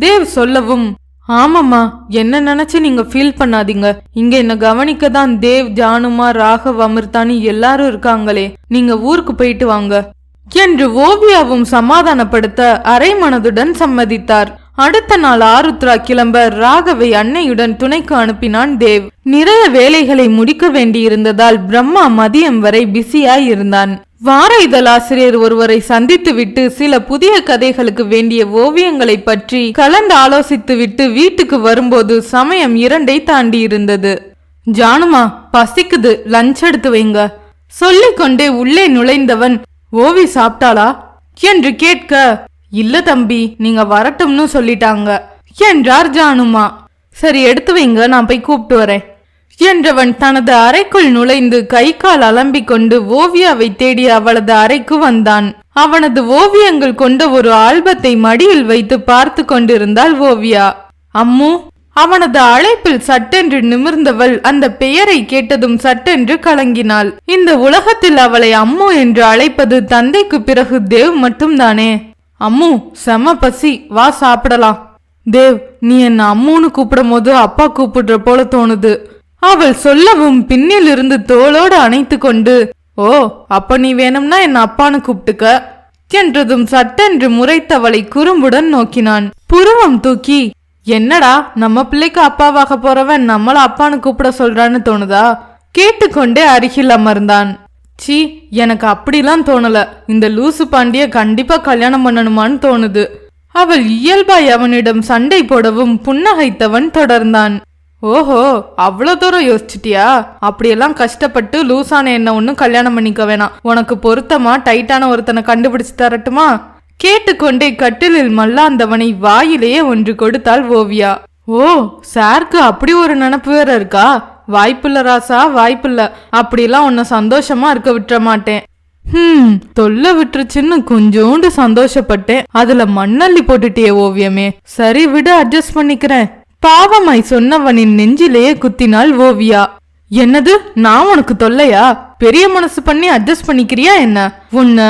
[SPEAKER 1] தேவ் சொல்லவும், ஆமாம்மா, என்ன நினைச்சு நீங்க ஃபீல் பண்ணாதீங்க. இங்க என்ன கவனிக்க தான் தேவ், ஜானுமா, ராகவ், அமிர்தானி எல்லாரும் இருக்காங்களே. நீங்க ஊருக்கு போயிட்டு வாங்க என்று ஓவியாவும் சமாதானப்படுத்த அரை மனதுடன் சம்மதித்தார். அடுத்த நாள் ஆருத்ரா கிளம்ப ராகவை அன்னையுடன் துணைக்கு அனுப்பினான் தேவ். நிறைய வேலைகளை முடிக்க வேண்டியிருந்ததால் பிரம்மா மதியம் வரை பிஸியாய் இருந்தான். வார இதழாசிரியர் ஒருவரை சந்தித்து விட்டு சில புதிய கதைகளுக்கு வேண்டிய ஓவியங்களை பற்றி கலந்து ஆலோசித்து விட்டு வீட்டுக்கு வரும்போது சமயம் 2ஐ தாண்டி இருந்தது. ஜானுமா, பசிக்குது, லஞ்ச் எடுத்து வைங்க சொல்லிக்கொண்டே உள்ளே நுழைந்தவன், ஓவி சாப்பிட்டாளா என்று கேட்க, இல்ல தம்பி, நீங்க வரட்டும்னு சொல்லிட்டாங்க என்றார் ஜானுமா. சரி, எடுத்து வைங்க, நான் போய் கூப்பிட்டு வரேன் என்றவன் தனது அறைக்குள் நுழைந்து கை கால் அலம்பிக் கொண்டு ஓவியாவை தேடி அவளது அறைக்கு வந்தான். அவனது ஓவியங்கள் கொண்ட ஒரு ஆல்பத்தை மடியில் வைத்து பார்த்து கொண்டிருந்தாள் ஓவியா. அம்மு. அவனது அழைப்பில் சட்டென்று நிமிர்ந்தவள் அந்த பெயரை கேட்டதும் சட்டென்று கலங்கினாள். இந்த உலகத்தில் அவளை அம்மு என்று அழைப்பது தந்தைக்கு பிறகு தேவ் மட்டும்தானே. அம்மு, செம பசி, வா சாப்பிடலாம். தேவ், நீ என்ன அம்முன்னு கூப்பிடும் போது அப்பா கூப்பிடுற போல தோணுது அவள் சொல்லவும் பின்னில் இருந்து தோளோடு அணைத்து கொண்டு, ஓ, அப்ப நீ வேணும்னா என்ன அப்பான்னு கூப்பிட்டுக்க என்றதும் சட்டென்று முறைத்தவளை குறும்புடன் நோக்கினான். புருவம் தூக்கி, என்னடா நம்ம பிள்ளைக்கு அப்பாவாக போறவன் நம்மள அப்பான்னு கூப்பிட சொல்றான்னு தோணுதா? கேட்டுக்கொண்டே அருகில் அமர்ந்தான். சீ, எனக்கு அப்படிலாம் தோணல. இந்த லூசு பாண்டிய கண்டிப்பா கல்யாணம் பண்ணணுமான்னு தோணுது. அவள் இயல்பாய் அவனிடம் சண்டை போடவும் புன்னகைத்தவன் தொடர்ந்தான். ஓஹோ, அவ்வளோ தூரம் யோசிச்சிட்டியா? அப்படியெல்லாம் கஷ்டப்பட்டு லூசான என்ன ஒன்னும் கல்யாணம் பண்ணிக்க வேணாம். உனக்கு பொருத்தமா டைட்டான ஒருத்தனை கண்டுபிடிச்சு தரட்டுமா? கேட்டுக்கொண்டே கட்டிலில் மல்லாந்தவனை வாயிலேயே ஒன்று கொடுத்தாள் ஓவியா. ஓ, சாருக்கு அப்படி ஒரு நினப்பு வேற இருக்கா? வாய்ப்பில்ல ராசா, வாய்ப்பில்ல. அப்படிலாம் உன்னை சந்தோஷமா இருக்க விட்டுற மாட்டேன். தொல்லை விட்டுருச்சுன்னு கொஞ்சோண்டு சந்தோஷப்பட்டேன். அதுல மண்ணள்ளி போட்டுட்டியே ஓவியமே. சரி விடு, அட்ஜஸ்ட் பண்ணிக்கிறேன். பாவமாய் சொன்னவனின் நெஞ்சிலேயே குத்தினாள் ஓவியா. என்னது, நான் உனக்கு தொல்லையா? பெரிய மனசு பண்ணி அட்ஜஸ்ட் பண்ணிக்கிறியா என்ன? உன்ன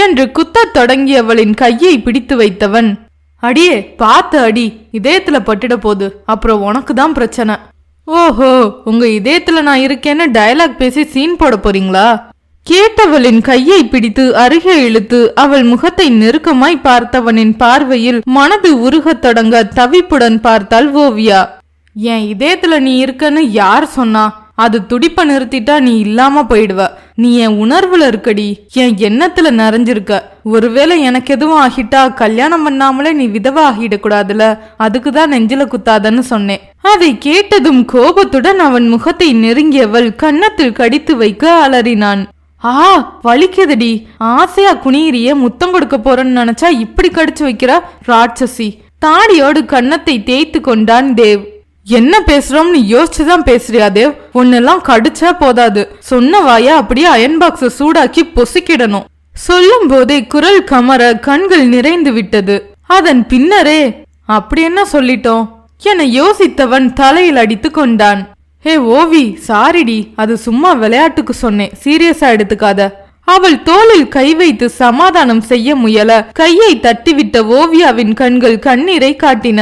[SPEAKER 1] என்று குத்தத் தொடங்கியவளின் கையை பிடித்து வைத்தவன், அடியே பார்த்து அடி, இதயத்துல பட்டுட போது, அப்புறம் உனக்கு தான் பிரச்சனை. ஓஹோ, உங்க இதயத்துல நான் இருக்கேன்னு டயலாக் பேசி சீன் போட போறீங்களா? கேட்டவளின் கையை பிடித்து அருகே இழுத்து அவள் முகத்தை நெருக்கமாய் பார்த்தவனின் பார்வையில் மனது உருகத் தொடங்க தவிப்புடன் பார்த்தாள் ஓவியா. என் இதயத்துல நீ இருக்கன்னு யார் சொன்னா? அது துடிப்ப நிறுத்திட்டா நீ இல்லாம போயிடுவ. நீ என் உணர்வுல இருக்கடி, என் எண்ணத்துல நிறைஞ்சிருக்க. ஒருவேளை எனக்கு எதுவும் ஆகிட்டா கல்யாணம் பண்ணாமலே நீ விதவா ஆகிடக்கூடாதுல, அதுக்குதான் நெஞ்சில குத்தாதன்னு சொன்னேன். அதை கேட்டதும் கோபத்துடன் அவன் முகத்தை நெருங்கியவள் கன்னத்தில் கடித்து வைக்க அலறினான். ஆ, வலிக்குதுடி. ஆசையா குனியிறிய முத்தம் கொடுக்க போறன்னு நினைச்சா இப்படி கடிச்சு வைக்கிற ராட்சசி. தாடியோடு கன்னத்தை தேய்த்து கொண்டான் தேவ். என்ன பேசுறோம்னு யோசிச்சுதான் பேசுறியா தேவ்? ஒன்னெல்லாம் கடிச்சா போதாது, சொன்ன வாயா அப்படியே அயன் பாக்ஸ சூடாக்கி பொசுக்கிடணும். சொல்லும் போதே குரல் கமர கண்கள் நிறைந்து விட்டது. அதன் பின்னரே அப்படி என்ன சொல்லிட்டோம் என யோசித்தவன் தலையில் அடித்து கொண்டான். ஹே ஓவி, சாரிடி, அது சும்மா விளையாட்டுக்கு சொன்னேன், சீரியஸா எடுத்துக்காத. அவள் தோளில் கை வைத்து சமாதானம் செய்ய முயல கையை தட்டிவிட்ட ஓவியாவின் கண்கள் கண்ணீரை காட்டின.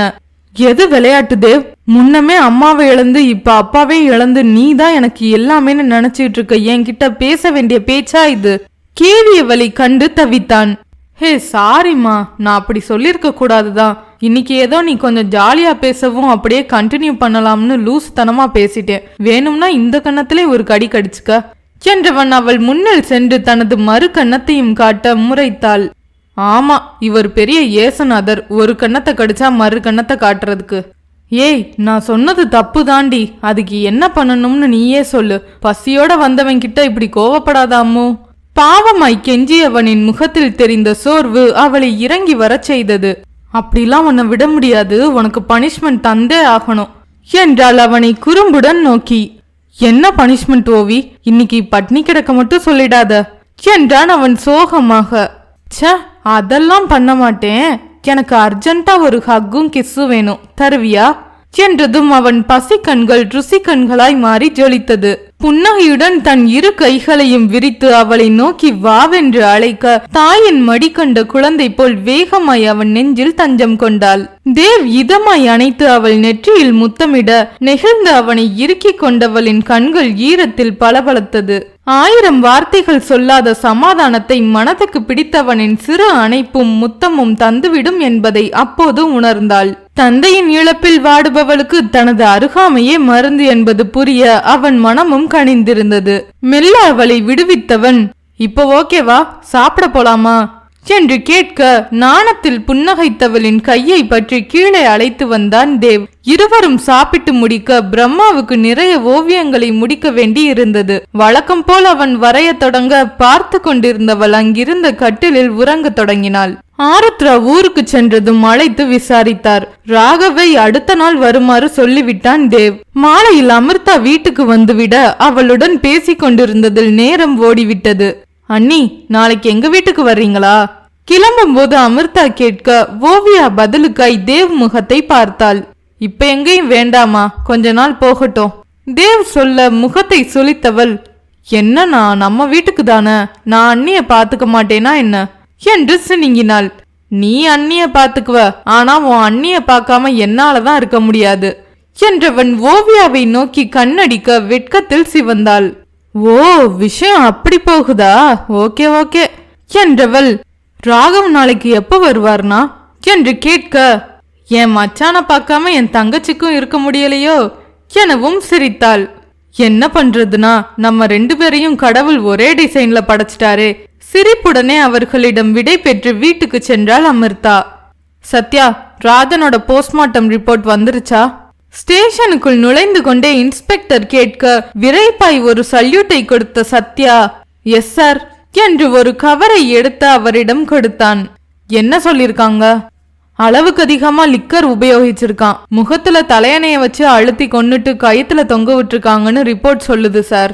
[SPEAKER 1] எது விளையாட்டு தேவ்? முன்னமே அம்மாவை இழந்து இப்ப அப்பாவே இழந்து நீ தான் எனக்கு எல்லாமே நினைச்சிட்டு இருக்க. என்கிட்ட பேச வேண்டிய பேச்சா இது? கேள்வியவளை கண்டு தவித்தான். ஹே சாரிம்மா, நான் அப்படி சொல்லிருக்க கூடாதுதான். இன்னைக்கு ஏதோ நீ கொஞ்சம் ஜாலியா பேசவும் அப்படியே கண்டினியூ பண்ணலாம்னு லூஸ் தனமா பேசிட்டேன். வேணும்னா இந்த கன்னத்திலே ஒரு கடி கடிச்சுக்க என்றவன் அவள் முன்னில் சென்று தனது மறு கன்னத்தையும் காட்ட முறைத்தாள். ஆமா, இவர் பெரிய ஏசநாதர், ஒரு கன்னத்தை கடிச்சா மறு கன்னத்தை காட்டுறதுக்கு. ஏய், நான் சொன்னது தப்பு தாண்டி, அதுக்கு என்ன பண்ணணும்னு நீயே சொல்லு. பசியோட வந்தவன் கிட்ட இப்படி கோவப்படாதாமோ? பாவமாய் கெஞ்சியவனின் முகத்தில் தெரிந்த சோர்வு அவளை இறங்கி வர செய்தது. அப்படிலாம் உன்னை விட முடியாது, உனக்கு பனிஷ்மெண்ட் தந்தே ஆகணும் என்றாள் அவனை குறும்புடன் நோக்கி. என்ன பனிஷ்மெண்ட் ஓவி? இன்னைக்கு பட்னி கிடக்க மட்டும் சொல்லிடாத என்றான் அவன் சோகமாக. ச்சே, அதெல்லாம் பண்ண மாட்டேன். எனக்கு அர்ஜென்ட்டா ஒரு ஹக்கும் கிஸ்ஸும் வேணும், தருவியா என்றதும் அவன் பசி கண்கள் ருசி கண்களாய் மாறி ஜொலித்தது. புன்னகையுடன் தன் இரு கைகளையும் விரித்து அவளை நோக்கி வாவென்று அழைக்க தாயின் மடி கண்ட குழந்தை போல் வேகமாய் அவன் நெஞ்சில் தஞ்சம் கொண்டாள். தேவ் இதமாய் அணைத்து அவள் நெற்றியில் முத்தமிட நெகிழ்ந்து அவனை இறுக்கிக் கொண்டவளின் கண்கள் ஈரத்தில் பளபளத்தது. 1000 வார்த்தைகள் சொல்லாத சமாதானத்தை மனதுக்கு பிடித்தவனின் சிறு அணைப்பும் முத்தமும் தந்துவிடும் என்பதை அப்போது உணர்ந்தாள். தந்தையின் இழப்பில் வாடுபவளுக்கு தனது அருகாமையே மருந்து என்பது புரிய அவன் மனமும் கனிந்திருந்தது. மெல்ல அவளை விடுவித்தவன், இப்போ ஓகேவா, சாப்பிட போலாமா என்று கேட்க நாணத்தில் புன்னகைத்தவளின் கையை பற்றி கீழே அழைத்து வந்தான் தேவ். இருவரும் சாப்பிட்டு முடிக்க பிரம்மாவுக்கு நிறைய ஓவியங்களை முடிக்க வேண்டி இருந்தது. வழக்கம் போல் அவன் வரைய தொடங்க பார்த்து கொண்டிருந்தவள் அங்கிருந்த கட்டிலில் உறங்க தொடங்கினாள். ஆருத்ரா ஊருக்கு சென்றதும் அழைத்து விசாரித்தார். ராகவை அடுத்த நாள் வருமாறு சொல்லிவிட்டான் தேவ். மாலையில் அமிர்தா வீட்டுக்கு வந்துவிட அவளுடன் பேசிக் கொண்டிருந்ததில் நேரம் ஓடிவிட்டது. அண்ணி, நாளைக்கு எங்க வீட்டுக்கு வர்றீங்களா? கிளம்பும் போது அமிர்தா கேட்க ஓவியா பதிலுக்காய் தேவ் முகத்தை பார்த்தாள். இப்ப எங்கேயும் வேண்டாமா, கொஞ்ச நாள் போகட்டும் தேவ் சொல்ல முகத்தை சுளித்தவள், என்னன்னா நம்ம வீட்டுக்கு தானே, நான் அண்ணிய பாத்துக்க மாட்டேனா என்ன என்று சினிங்கினாள். நீ அண்ணிய பாத்துக்குவ, ஆனா உன் அண்ணிய பார்க்காம என்னாலதான் இருக்க முடியாது என்றவன் ஓவியாவை நோக்கி கண்ணடிக்க வெட்கத்தில் சிவந்தாள். ஓ, விஷயம் அப்படி போகுதா? ஓகே ஓகே என்றவள், ராகவ் நாளைக்கு எப்ப வருவார்னா என்று கேட்க, என் மச்சான பார்க்காம என் தங்கச்சிக்கும் இருக்க முடியலையோ எனவும் சிரித்தாள். என்ன பண்றதுனா நம்ம 2 பேரையும் கடவுள் ஒரே டிசைன்ல படைச்சிட்டாரே. சிரிப்புடனே அவர்களிடம் விடை பெற்று வீட்டுக்கு சென்றாள் அமிர்தா. சத்யா, ராஜனோட போஸ்ட்மார்ட்டம் ரிப்போர்ட் வந்துருச்சா? ஸ்டேஷனுக்குள் நுழைந்து கொண்டே இன்ஸ்பெக்டர் கேட்க விரைப்பாய் ஒரு சல்யூட்டை கொடுத்த சத்யா, எஸ் சார் என்று ஒரு கவரை எடுத்து அவரிடம் கொடுத்தான். என்ன சொல்லிருக்காங்க? அளவுக்கு அதிகமா லிக்கர் உபயோகிச்சிருக்கான், முகத்துல தலையணைய வச்சு அழுத்தி கொன்னுட்டு கயித்துல தொங்க விட்டுருக்காங்கன்னு ரிப்போர்ட் சொல்லுது சார்.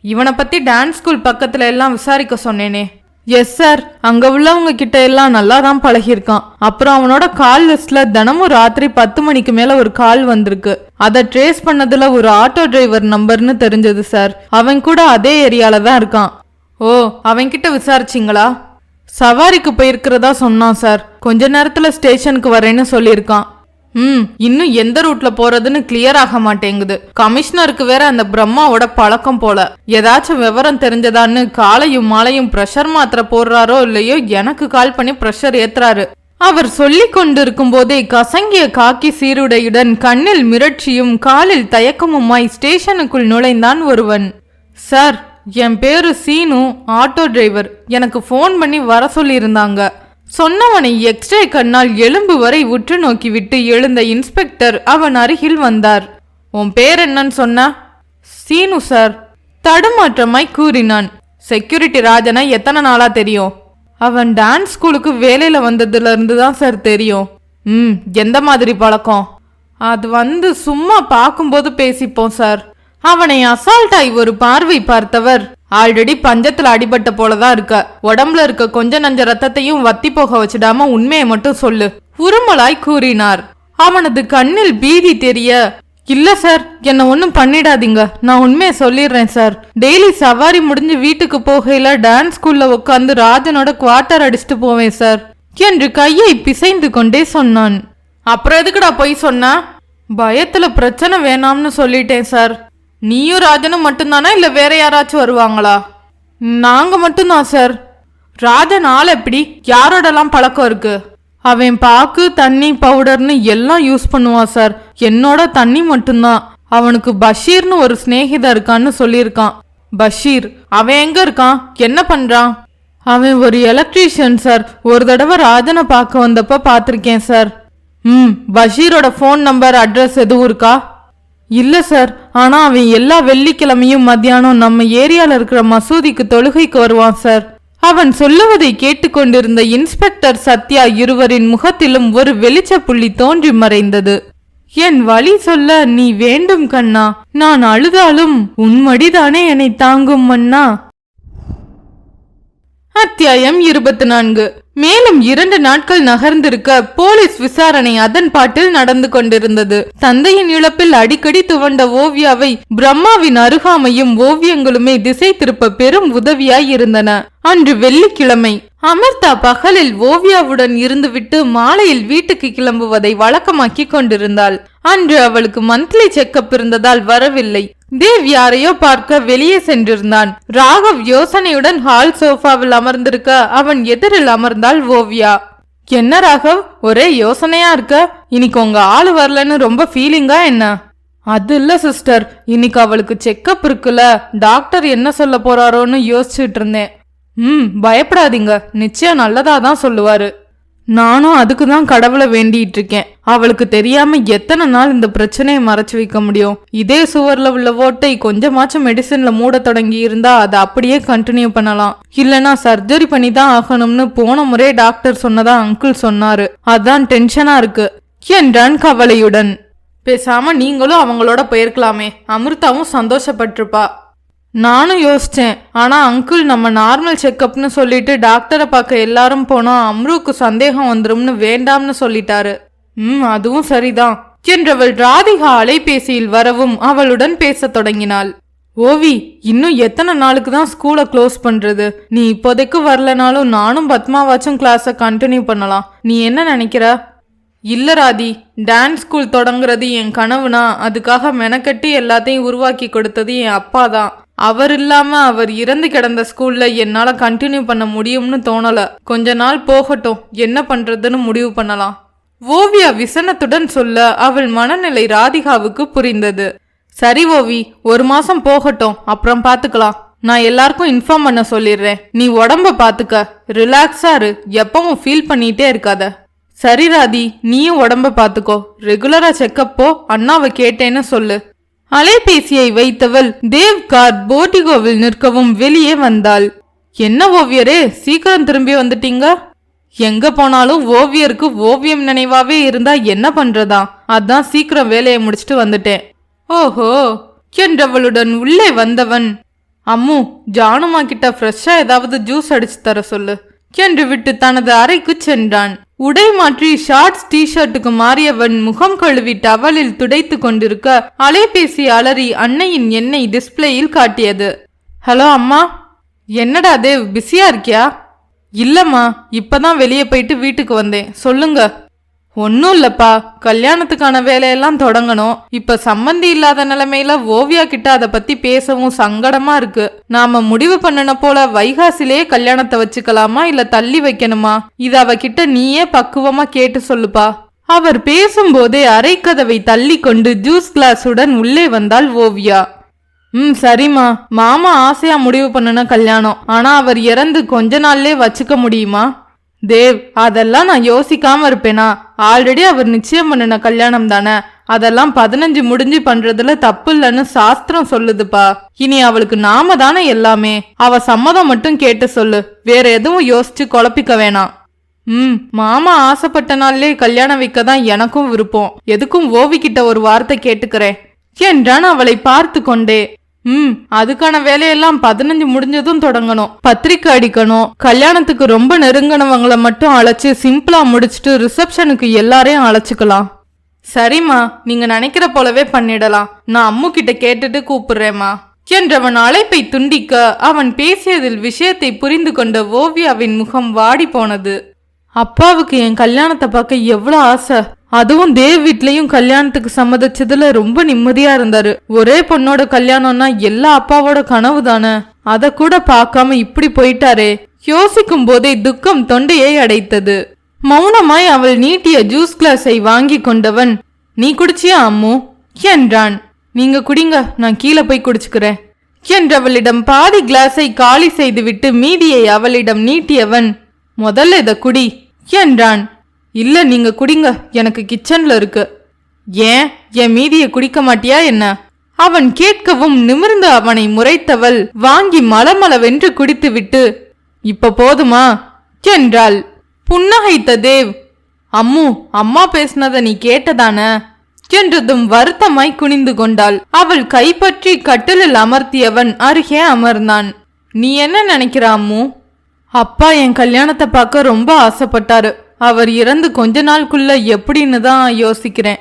[SPEAKER 1] இவனை பத்தி டான்ஸ் ஸ்கூல் பக்கத்துல எல்லாம் விசாரிக்க சொன்னேனே. எஸ் சார், அங்க உள்ளவங்க கிட்ட எல்லாம் நல்லா தான் பழகிருக்கான். அப்புறம் அவனோட கால் லிஸ்ட்ல தினமும் ராத்திரி 10 மணிக்கு மேல ஒரு கால் வந்திருக்கு. அதை ட்ரேஸ் பண்ணதுல ஒரு ஆட்டோ டிரைவர் நம்பர்னு தெரிஞ்சது சார். அவன் கூட அதே ஏரியால தான் இருக்கான். ஓ, அவன்கிட்ட விசாரிச்சிங்களா? சவாரிக்கு போயிருக்கிறதா சொன்னான் சார். கொஞ்ச நேரத்துல ஸ்டேஷனுக்கு வரேன்னு சொல்லியிருக்கான். இன்னும் எந்த ரூட்ல போறதுன்னு கிளியர் ஆக மாட்டேங்குது. கமிஷனருக்கு வேற அந்த பிரம்மாவோட பழக்கம் போல. ஏதாச்சும் விவரம் தெரிஞ்சதான்னு காலையும் மாலையும் பிரஷர் மாத்திரை போடுறாரோ இல்லையோ எனக்கு கால் பண்ணி பிரஷர் ஏத்துறாரு. அவர் சொல்லிக் கொண்டிருக்கும் போதே கசங்கிய காக்கி சீருடையுடன் கண்ணில் மிரட்சியும் காலில் தயக்கமுமாய் ஸ்டேஷனுக்குள் நுழைந்தான் ஒருவன். சார், என் பேரு சீனு, ஆட்டோ டிரைவர். எனக்கு போன் பண்ணி வர சொல்லி இருந்தாங்க. சொன்னவனை எக்ஸ்ரே கண்ணால் எலும்பு வரை உற்று நோக்கிவிட்டு எழுந்த இன்ஸ்பெக்டர் அவன் அருகில் வந்தார். உன் பேர் என்னன்னு சொன்ன? சீனு சார், தடுமாற்றமாய் கூறினான். செக்யூரிட்டி ராஜனை எத்தனை நாளா தெரியும்? அவன் டான்ஸ் ஸ்கூலுக்கு வேலையில வந்ததுல இருந்து தான் சார் தெரியும். எந்த மாதிரி பழக்கம்? அது சும்மா பார்க்கும்போது பேசிப்போம் சார். அவனை அசால்ட்டாய் ஒரு பார்வை பார்த்தவர், ஆல்ரெடி பஞ்சத்துல அடிபட்ட போலதான் இருக்க. உடம்புல இருக்க கொஞ்ச நஞ்ச ரத்தத்தையும் வத்தி போக வச்சிடாம உண்மையை மட்டும் சொல்லு, உருமலாய் கூறினார். அவனது கண்ணில் பீதி தெரிய, இல்ல சார், என்ன ஒன்னும் பண்ணிடாதீங்க, நான் உண்மையை சொல்லிடுறேன் சார். டெய்லி சவாரி முடிஞ்சு வீட்டுக்கு போகையில டான்ஸ் ஸ்கூல்ல உட்காந்து ராஜனோட குவார்டர் அடிச்சுட்டு போவேன் சார் என்று கையை பிசைந்து கொண்டே சொன்னான். அப்புறம் எதுக்குடா போய் சொன்னா? பயத்துல பிரச்சனை வேணாம்னு சொல்லிட்டேன் சார். நீயும் ராஜனும் மட்டும்தானா இல்ல வேற யாராச்சும் வருவாங்களா? நாங்க மட்டும்தான் சார். ராஜன் ஆள் எப்படி? யாரோடலாம் பழக்கம் இருக்கு? அவன் பாக்கு, தண்ணி, பவுடர்னு எல்லாம் யூஸ் பண்ணுவான் சார். என்னோட தண்ணி மட்டும்தான். அவனுக்கு பஷீர்னு ஒரு சிநேகிதா இருக்கான்னு சொல்லியிருக்கான். பஷீர்? அவன் எங்க இருக்கான்? என்ன பண்றான்? அவன் ஒரு எலக்ட்ரீஷியன் சார். ஒரு தடவை ராஜனை பார்க்க வந்தப்ப பாத்திருக்கேன் சார். பஷீரோட போன் நம்பர், அட்ரஸ் எதுவும் இருக்கா? இல்ல சார், ஆனா அவன் எல்லா வெள்ளிக்கிழமையும் மத்தியானம் நம்ம ஏரியால இருக்கிற மசூதிக்கு தொழுகைக்கு வருவான் சார். அவன் சொல்லுவதை கேட்டுக்கொண்டிருந்த இன்ஸ்பெக்டர் சத்யா இருவரின் முகத்திலும் ஒரு வெளிச்ச புள்ளி தோன்றி மறைந்தது. என் வழி சொல்ல நீ வேண்டும் கண்ணா, நான் அழுதாலும் உன்மடிதானே என்னை தாங்கும் மன்னா. அத்தியாயம் 24. மேலும் 2 நாட்கள் நகர்ந்திருக்க போலீஸ் விசாரணை அதன் பாட்டில் நடந்து கொண்டிருந்தது. தந்தையின் இழப்பில் அடிக்கடி துவண்ட ஓவியாவை பிரம்மாவின் அருகாமையும் ஓவியங்களுமே திசை திருப்ப பெரும் உதவியாய் இருந்தன. அன்று வெள்ளிக்கிழமை. அமிர்தா பகலில் ஓவியாவுடன் இருந்துவிட்டு மாலையில் வீட்டுக்கு கிளம்புவதை வழக்கமாக்கி கொண்டிருந்தாள். அன்று அவளுக்கு மந்த்லி செக்கப் இருந்ததால் வரவில்லை. தேவ் யாரையோ பார்க்க வெளியே சென்றிருந்தான். ராகவ் யோசனையுடன் ஹால் சோஃபாவில் அமர்ந்திருக்க அவன் எதிரில் அமர்ந்தாள் ஓவியா. என்ன ராகவ், ஒரே யோசனையா இருக்க? இன்னைக்கு உங்க ஆளு வரலன்னு ரொம்ப ஃபீலிங்கா என்ன? அது இல்ல சிஸ்டர், இன்னைக்கு அவளுக்கு செக்கப் இருக்குல்ல, டாக்டர் என்ன சொல்ல போறாரோன்னு யோசிச்சுட்டு இருந்தேன். பயப்படாதீங்க, நிச்சயம் நல்லதாதான் சொல்லுவாரு. நானும் அதுக்கு தான் கடவுளை வேண்டிட்டு இருக்கேன். அவளுக்கு தெரியாம எத்தனை நாள் இந்த பிரச்சனையை மறைச்சு வைக்க முடியும்? இதே சுவர்ல உள்ள ஓட்டை கொஞ்சமாச்சும் மெடிசன்ல மூட தொடங்கி இருந்தா அதை அப்படியே கண்டினியூ பண்ணலாம். இல்லனா சர்ஜரி பண்ணி தான் ஆகணும்னு போன முறை டாக்டர் சொன்னதா அங்கிள் சொன்னாரு. அதான் டென்ஷனா இருக்கு என்றான் கவலையுடன். பேசாம நீங்களும் அவங்களோட போயிருக்கலாமே, அமிர்தாவும் சந்தோஷப்பட்டிருப்பா. நானும் யோசிச்சேன், ஆனா அங்கிள் நம்ம நார்மல் செக்கப்னு சொல்லிட்டு டாக்டரை பார்க்க எல்லாரும் போனா அம்ருவுக்கு சந்தேகம் வந்துரும்னு வேண்டாம்னு சொல்லிட்டாரு. அதுவும் சரிதான் என்றவள் ராதிகா அலைபேசியில் வரவும் அவளுடன் பேச தொடங்கினாள். ஓவி, இன்னும் எத்தனை நாளுக்கு தான் ஸ்கூலை க்ளோஸ் பண்றது? நீ இப்போதைக்கு வரலனாலும் நானும் பத்மாவாச்சும் கிளாஸை கண்டினியூ பண்ணலாம். நீ என்ன நினைக்கிற? இல்ல ராதி, டான்ஸ் ஸ்கூல் தொடங்குறது என் கனவுனா அதுக்காக மெனக்கட்டி எல்லாத்தையும் உருவாக்கி கொடுத்தது என் அப்பா தான். அவர் இல்லாம அவர் இறந்து கிடந்த ஸ்கூல்ல என்னால கண்டினியூ பண்ண முடியும்னு தோணல. கொஞ்ச நாள் போகட்டும், என்ன பண்றதுன்னு முடிவு பண்ணலாம். ஓவியா விசனத்துடன் சொல்ல அவள் மனநிலை ராதிகாவுக்கு புரிந்தது. சரி ஓவி, 1 மாசம் போகட்டும், அப்புறம் பாத்துக்கலாம். நான் எல்லாருக்கும் இன்ஃபார்ம் பண்ண சொல்லிடுறேன். நீ உடம்ப பாத்துக்க, ரிலாக்ஸா இரு, எப்பவும் ஃபீல் பண்ணிட்டே இருக்காத. சரி ராதி, நீயும் உடம்ப பாத்துக்கோ, ரெகுலரா செக்கப் போ, அண்ணாவை கேட்டேன்னு சொல்லு. அலைபேசியை வைத்தவள் தேவ் கார் போர்டிகோவில் நிற்கவும் வெளியே வந்தாள். என்ன ஓவியரே, சீக்கிரம் திரும்பி வந்துட்டீங்க? எங்க போனாலும் ஓவியருக்கு ஓவியம் நினைவாவே இருந்தா என்ன பண்றதா? அதான் சீக்கிரம் வேலையை முடிச்சிட்டு வந்துட்டேன். ஓஹோ என்றவளுடன் உள்ளே வந்தவன், அம்மு, ஜானுமா கிட்ட ஃப்ரெஷ்ஷா ஏதாவது ஜூஸ் அடிச்சு தர சொல்லு என்று விட்டு தனது அறைக்கு சென்றான். உடை மாற்றி ஷார்ட்ஸ் டிஷர்ட்டுக்கு மாறியவன் முகம் கழுவி டவலில் துடைத்து கொண்டிருக்க அலைபேசி அலறி அன்னையின் எண்ணெய் டிஸ்பிளேயில் காட்டியது. ஹலோ அம்மா. என்னடா தேவ், பிஸியா இருக்கியா? இல்லம்மா, இப்பதான் வெளியே போயிட்டு வீட்டுக்கு வந்தேன், சொல்லுங்க. ஒன்னும் இல்லப்பா, கல்யாணத்துக்கான வேலையெல்லாம் தொடங்கணும். இப்ப சம்மந்தி இல்லாத நிலைமையில ஓவியா கிட்ட அதை பத்தி பேசவும் சங்கடமா இருக்கு. நாம முடிவு பண்ணன போல வைகாசிலேயே கல்யாணத்தை வச்சுக்கலாமா இல்ல தள்ளி வைக்கணுமா? இத அவகிட்ட நீயே பக்குவமா கேட்டு சொல்லுப்பா. அவர் பேசும்போதே அரைக்கதவை தள்ளி கொண்டு ஜூஸ் கிளாஸுடன் உள்ளே வந்தாள் ஓவியா. சரிம்மா, மாமா ஆசையா முடிவு பண்ணன கல்யாணம். ஆனா அவர் இறந்து கொஞ்ச நாள்லயே வச்சுக்க முடியுமா? தேவ், அதெல்லாம் நான் யோசிக்காம இருப்பேனா? ஆல்ரெடி அவர் நிச்சயம் பண்ணின கல்யாணம் தானே, அதெல்லாம் 15 முடிஞ்சு பண்றதுல தப்பு இல்லைன்னு சாஸ்திரம் சொல்லுதுப்பா. இனி அவளுக்கு நாம தானே எல்லாமே. அவ சம்மதம் மட்டும் கேட்டு சொல்லு, வேற எதுவும் யோசிச்சு குழப்பிக்க வேணாம். மாமா ஆசைப்பட்ட நாள்லே கல்யாணம் வைக்கதான் எனக்கும் விருப்பம். எதுக்கும் ஓவி கிட்ட ஒரு வார்த்தை கேட்டுக்கிறேன் என்றான் அவளை பார்த்து கொண்டே. அதுக்கான வேலையெல்லாம் 15 முடிஞ்சதும் தொடங்கணும். பத்திரிக்கை அடிக்கணும். கல்யாணத்துக்கு ரொம்ப நெருங்கினவங்களை மட்டும் அழைச்சு சிம்பிளா முடிச்சுட்டு ரிசப்ஷனுக்கு எல்லாரையும் அழைச்சுக்கலாம். சரிம்மா, நீங்க நினைக்கிற போலவே பண்ணிடலாம். நான் அம்மு கிட்ட கேட்டுட்டு கூப்பிடுறேம்மா என்றவன் அழைப்பை துண்டிக்க அவன் பேசியதில் விஷயத்தை புரிந்து கொண்ட ஓவியாவின் முகம் வாடி போனது. அப்பாவுக்கு என் கல்யாணத்தை பார்க்க எவ்வளவு ஆசை. அதுவும் தேவ் வீட்லயும் கல்யாணத்துக்கு சம்மதிச்சதுல ரொம்ப நிம்மதியா இருந்தாரு. ஒரே பொண்ணோட கல்யாணம்னா எல்லா அப்பாவோட கனவு தானே. அத கூட பார்க்காம இப்படி போயிட்டாரே. யோசிக்கும் போதே துக்கம் தொண்டையை அடைத்தது. மௌனமாய் அவள் நீட்டிய ஜூஸ் கிளாஸை வாங்கி கொண்டவன், நீ குடிச்சியா அம்மு என்றான். நீங்க குடிங்க, நான் கீழே போய் குடிச்சுக்கிறேன் என்றவளிடம் பாதி கிளாஸை காலி செய்துவிட்டு மீதியை அவளிடம் நீட்டியவன், முதல்ல இத குடி என்றான். இல்ல, நீங்க குடிங்க, எனக்கு கிச்சன்ல இருக்கு. ஏன், என் மீதியை குடிக்க மாட்டியா என்ன? அவன் கேட்கவும் நிமிர்ந்து அவனை முறைத்தவள் வாங்கி மலமளவென்று குடித்துவிட்டு, இப்ப போதுமா என்றாள். புன்னகைத்த தேவ், அம்மு, அம்மா பேசினத நீ கேட்டதான என்றதும் வருத்தமாய் குனிந்து கொண்டாள். அவள் கைப்பற்றி கட்டிலில் அமர்த்தியவன் அருகே அமர்ந்தான். நீ என்ன நினைக்கிற அம்மு? அப்பா என் கல்யாணத்தை பார்க்க ரொம்ப ஆசைப்பட்டாரு. அவர் இறந்து கொஞ்ச நாளுக்குள்ள எப்படின்னு தான் யோசிக்கிறேன்.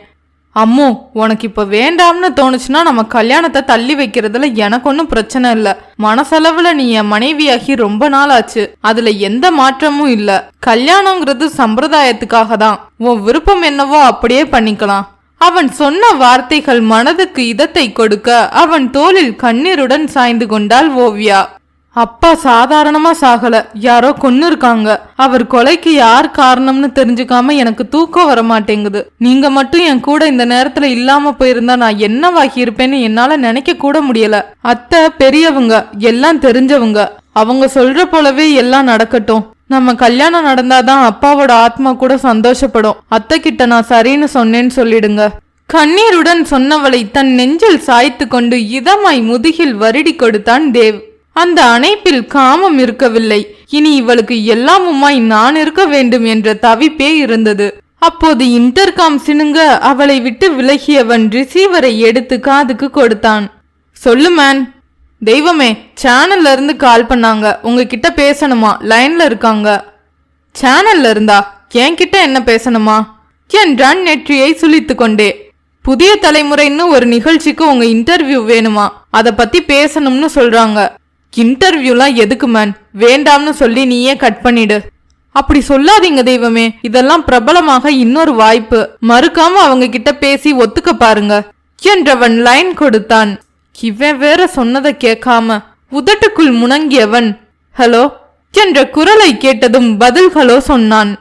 [SPEAKER 1] அம்மு, உனக்கு இப்ப வேண்டாம்னு தோணுச்சுன்னா நம்ம கல்யாணத்தை தள்ளி வைக்கிறதுல எனக்கு ஒன்னும் பிரச்சனை இல்ல. மனசளவுல நீ என் மனைவியாகி ரொம்ப நாள் ஆச்சு. அதுல எந்த மாற்றமும் இல்ல. கல்யாணங்கிறது சம்பிரதாயத்துக்காக தான். உன் விருப்பம் என்னவோ அப்படியே பண்ணிக்கலாம். அவன் சொன்ன வார்த்தைகள் மனதுக்கு இதத்தை கொடுக்க அவன் தோளில் கண்ணீருடன் சாய்ந்து கொண்டாள் ஓவியா. அப்பா சாதாரணமா சாகல, யாரோ கொன்னு இருக்காங்க. அவர் கொலைக்கு யார் காரணம்னு தெரிஞ்சுக்காம எனக்கு தூக்கம் வர மாட்டேங்குது. நீங்க மட்டும் என் கூட இந்த நேரத்துல இல்லாம போயிருந்தா நான் என்னவாகி இருப்பேன்னு என்னால நினைக்க கூட முடியல. அத்தை பெரியவங்க, எல்லாம் தெரிஞ்சவங்க. அவங்க சொல்ற போலவே எல்லாம் நடக்கட்டும். நம்ம கல்யாணம் நடந்தாதான் அப்பாவோட ஆத்மா கூட சந்தோஷப்படும். அத்தை கிட்ட நான் சரின்னு சொன்னேன்னு சொல்லிடுங்க. கண்ணீருடன் சொன்னவளை தன் நெஞ்சில் சாய்த்து கொண்டு இதமாய் முதுகில் வருடி கொடுத்தான் தேவ். அந்த அணைப்பில் காமம் இருக்கவில்லை. இனி இவளுக்கு எல்லாமுமாய் நான் இருக்க வேண்டும் என்ற தவிப்பே இருந்தது. அப்போது இன்டர்காம் சினுங்க அவளை விட்டு விலகியவன் ரிசீவரை எடுத்து காதுக்கு கொடுத்தான். சொல்லு மேன். தெய்வமே, சேனல்ல இருந்து கால் பண்ணாங்க, உங்ககிட்ட பேசணுமா, லைன்ல இருக்காங்க. சேனல்ல இருந்தா என்கிட்ட என்ன பேசணுமா என்றான் நெற்றியை சுளித்து கொண்டே. புதிய தலைமுறைன்னு ஒரு நிகழ்ச்சிக்கு உங்க இன்டர்வியூ வேணுமா, அத பத்தி பேசணும்னு சொல்றாங்க. இன்டர்வியூலாம் எதுக்கு மேன், வேண்டாம்னு சொல்லி நீயே கட் பண்ணிடு. அப்படி சொல்லாதீங்க தெய்வமே, இதெல்லாம் பிரபலமாக இன்னொரு வாய்ப்பு. மறுக்காம அவங்க கிட்ட பேசி ஒத்துக்க பாருங்க என்றவன் லைன் கொடுத்தான். இவன் வேற சொன்னதை கேட்காம உதட்டுக்குள் முணங்கியவன் ஹலோ என்ற குரலை கேட்டதும் பதில் ஹலோ சொன்னான்.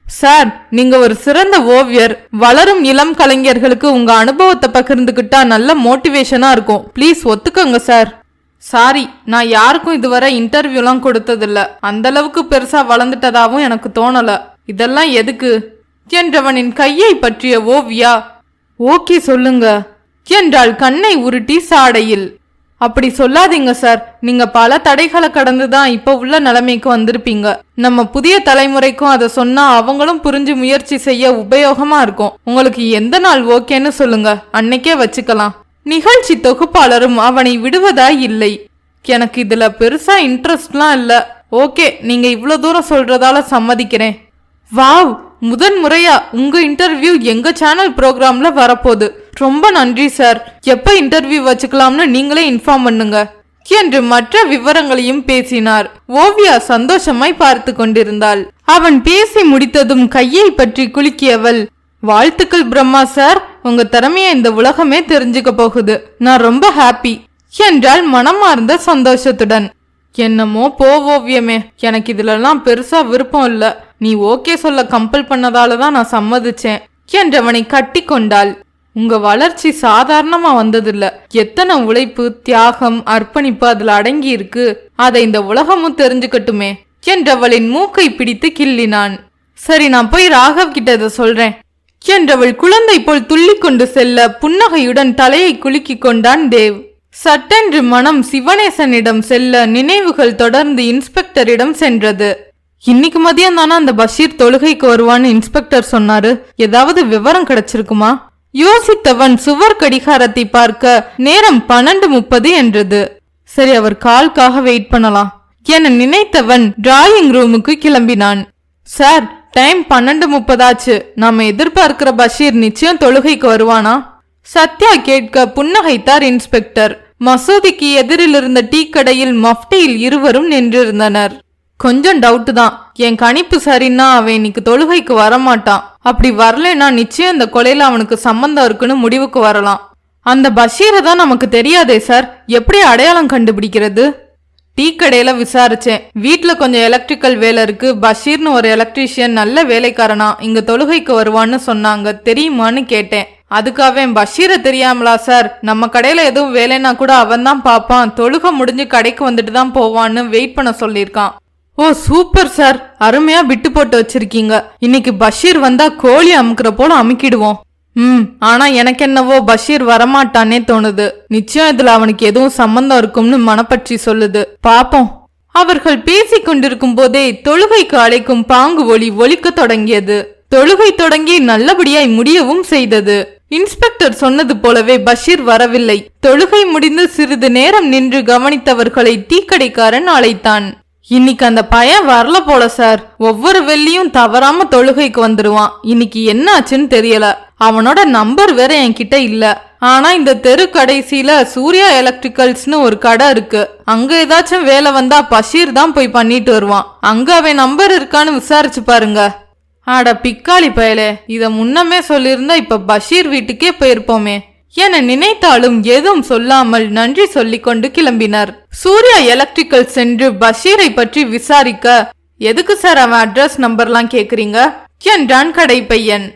[SPEAKER 1] சார், நீங்க ஒரு சிறந்த ஓவியர். வளரும் இளம் கலைஞர்களுக்கு உங்க அனுபவத்தை பகிர்ந்துகிட்டா நல்ல மோட்டிவேஷனா இருக்கும். Please ஒத்துக்கோங்க sir. சாரி, நான் யாருக்கும் இதுவரை இன்டர்வியூலாம் கொடுத்ததில்ல. அந்த அளவுக்கு பெருசா வளர்ந்துட்டதாவும் எனக்கு தோணல. இதெல்லாம் எதுக்கு என்றவனின் கையை பற்றிய ஓவியா. ஓகே சொல்லுங்க என்றாள் கண்ணை உருட்டி சாடையில். அப்படி சொல்லாதீங்க சார். நீங்க பல தடைகளை கடந்துதான் இப்ப உள்ள நிலைமைக்கு வந்திருப்பீங்க. நம்ம புதிய தலைமுறைக்கும் அதை சொன்னா அவங்களும் புரிஞ்சு முயற்சி செய்ய உபயோகமா இருக்கும். உங்களுக்கு எந்த நாள் ஓகேன்னு சொல்லுங்க, அன்னைக்கே வச்சுக்கலாம். நிகழ்ச்சி தொகுப்பாளரும் அவனை விடுவதாய் இல்லை. எனக்கு இதுல பெருசா இன்ட்ரெஸ்ட்லாம் இல்ல. ஓகே, நீங்க இவ்வளவு தூரம் சொல்றதால சம்மதிக்கிறேன். வாவ், முதன் முறையா உங்க இன்டர்வியூ எங்க சேனல் ப்ரோக்ராம்ல வரப்போகுது. ரொம்ப நன்றி சார். எப்ப இன்டர்வியூ வச்சுக்கலாம்னு நீங்களே இன்ஃபார்ம் பண்ணுங்க என்று மற்ற விவரங்களையும் பேசினார். ஓவியா சந்தோஷமாய் பார்த்து கொண்டிருந்தாள். அவன் பேசி முடித்ததும் கையை பற்றி குலுக்கியவள், வாழ்த்துக்கள் பிரம்மா சார், உங்க திறமைய இந்த உலகமே தெரிஞ்சுக்க போகுது. நான் ரொம்ப ஹாப்பி என்றாள் மனமார்ந்த சந்தோஷத்துடன். என்னமோ போ ஓவியமே, எனக்கு இதுலலாம் பெருசா விருப்பம் இல்ல. நீ ஓகே சொல்ல கம்பல் பண்ணதாலதான் நான் சம்மதிச்சேன் என்றவனை கட்டி கொண்டாள். உங்க வளர்ச்சி சாதாரணமா வந்ததில்ல. எத்தனை உழைப்பு, தியாகம், அர்ப்பணிப்பு அதுல அடங்கி இருக்கு. அதை இந்த உலகமும் தெரிஞ்சுக்கட்டுமே என்றவளின் மூக்கை பிடித்து கிள்ளினான். சரி, நான் போய் ராகவ் கிட்ட இதை சொல்றேன் என்றவள் குழந்தை போல் துள்ளி கொண்டு செல்ல புன்னகையுடன் தலையை குலுக்கி கொண்டான் தேவ். சட்டென்று மனம் சிவனேசனிடம் செல்ல நினைவுகள் தொடர்ந்து இன்ஸ்பெக்டரிடம் சென்றது. இன்னைக்கு மதியம் தானே அந்த பஷீர் தொழுகைக்கு வருவான்னு இன்ஸ்பெக்டர் சொன்னாரு. ஏதாவது விவரம் கிடைச்சிருக்குமா? யோசித்தவன் சுவர் கடிகாரத்தை பார்க்க நேரம் 12:30 என்றது. சரி, அவர் கால்காக வெயிட் பண்ணலாம் என நினைத்தவன் டிராயிங் ரூமுக்கு கிளம்பினான். சார், டைம் 12:30 ஆச்சு. நாம எதிர்பார்க்கிற பஷீர் நிச்சயம் தொழுகைக்கு வருவானா? சத்யா கேட்க புன்னகைத்தார் இன்ஸ்பெக்டர். மசூதிக்கு எதிரில் இருந்த டீ கடையில் மஃப்டியில் இருவரும் நின்றிருந்தனர். கொஞ்சம் டவுட் தான். என் கணிப்பு சரின்னா அவன் இன்னைக்கு தொழுகைக்கு வரமாட்டான். அப்படி வரலன்னா நிச்சயம் இந்த கொலையில அவனுக்கு சம்பந்தம் இருக்குன்னு முடிவுக்கு வரலாம். அந்த பஷீரை தான் நமக்கு தெரியாதே சார், எப்படி அடையாளம் கண்டுபிடிக்கிறது? டீ கடையில விசாரிச்சேன். வீட்டுல கொஞ்சம் எலக்ட்ரிக்கல் வேலை இருக்கு. பஷீர்னு ஒரு எலக்ட்ரீஷியன் நல்ல வேலைக்காரனா, இங்க தொழுகைக்கு வருவான்னு சொன்னாங்க. தெரியுமான்னு கேட்டேன். அதுக்காக பஷீரை தெரியாமலா சார்? நம்ம கடையில எதுவும் வேலைன்னா கூட அவன் தான் பாப்பான். தொழுகை முடிஞ்சு கடைக்கு வந்துட்டு தான் போவான்னு வெயிட் பண்ண சொல்லியிருக்கான். ஓ சூப்பர் சார், அருமையா விட்டு போட்டு வச்சிருக்கீங்க. இன்னைக்கு பஷீர் வந்தா கோழி அமுக்குற போல அமுக்கிடுவோம். ஆனா எனக்கு என்னவோ பஷீர் வரமாட்டானே தோணுது. நிச்சயம் இதுல அவனுக்கு எதுவும் சம்பந்தம் இருக்கும்னு மனப்பற்றி சொல்லுது. பாப்போம். அவர்கள் பேசிக் கொண்டிருக்கும் போதே தொழுகைக்கு அழைக்கும் பாங்கு ஒலி ஒலிக்க தொடங்கியது. தொழுகை தொடங்கி நல்லபடியாய் முடியவும் செய்தது. இன்ஸ்பெக்டர் சொன்னது போலவே பஷீர் வரவில்லை. தொழுகை முடிந்து சிறிது நேரம் நின்று கவனித்தவர்களை டீக்கடைக்காரன் அழைத்தான். இன்னைக்கு அந்த பையன் வரல போல சார். ஒவ்வொரு வெள்ளியும் தவறாம தொழுகைக்கு வந்துருவான். இன்னைக்கு என்ன ஆச்சுன்னு தெரியல. அவனோட நம்பர் வேற என்கிட்ட இல்ல. ஆனா இந்த தெரு கடைசியில சூர்யா எலக்ட்ரிக்கல்ஸ்னு ஒரு கடை இருக்கு. அங்க ஏதாச்சும் வேலை வந்தா பஷீர் தான் போய் பண்ணிட்டு வருவான். அங்க அவன் நம்பர் இருக்கான்னு விசாரிச்சு பாருங்க. ஆட பிக்காளி பயலே, இத முன்னமே சொல்லியிருந்தா இப்ப பஷீர் வீட்டுக்கே போயிருப்போமே என நினைத்தாலும் எதுவும் சொல்லாமல் நன்றி சொல்லிக் கொண்டு கிளம்பினர். சூர்யா எலக்ட்ரிக்கல் சென்று பஷீரை பற்றி விசாரிக்க, எதுக்கு சார் அவன் அட்ரஸ் நம்பர்லாம் கேக்குறீங்க என்றான் கடை பையன்.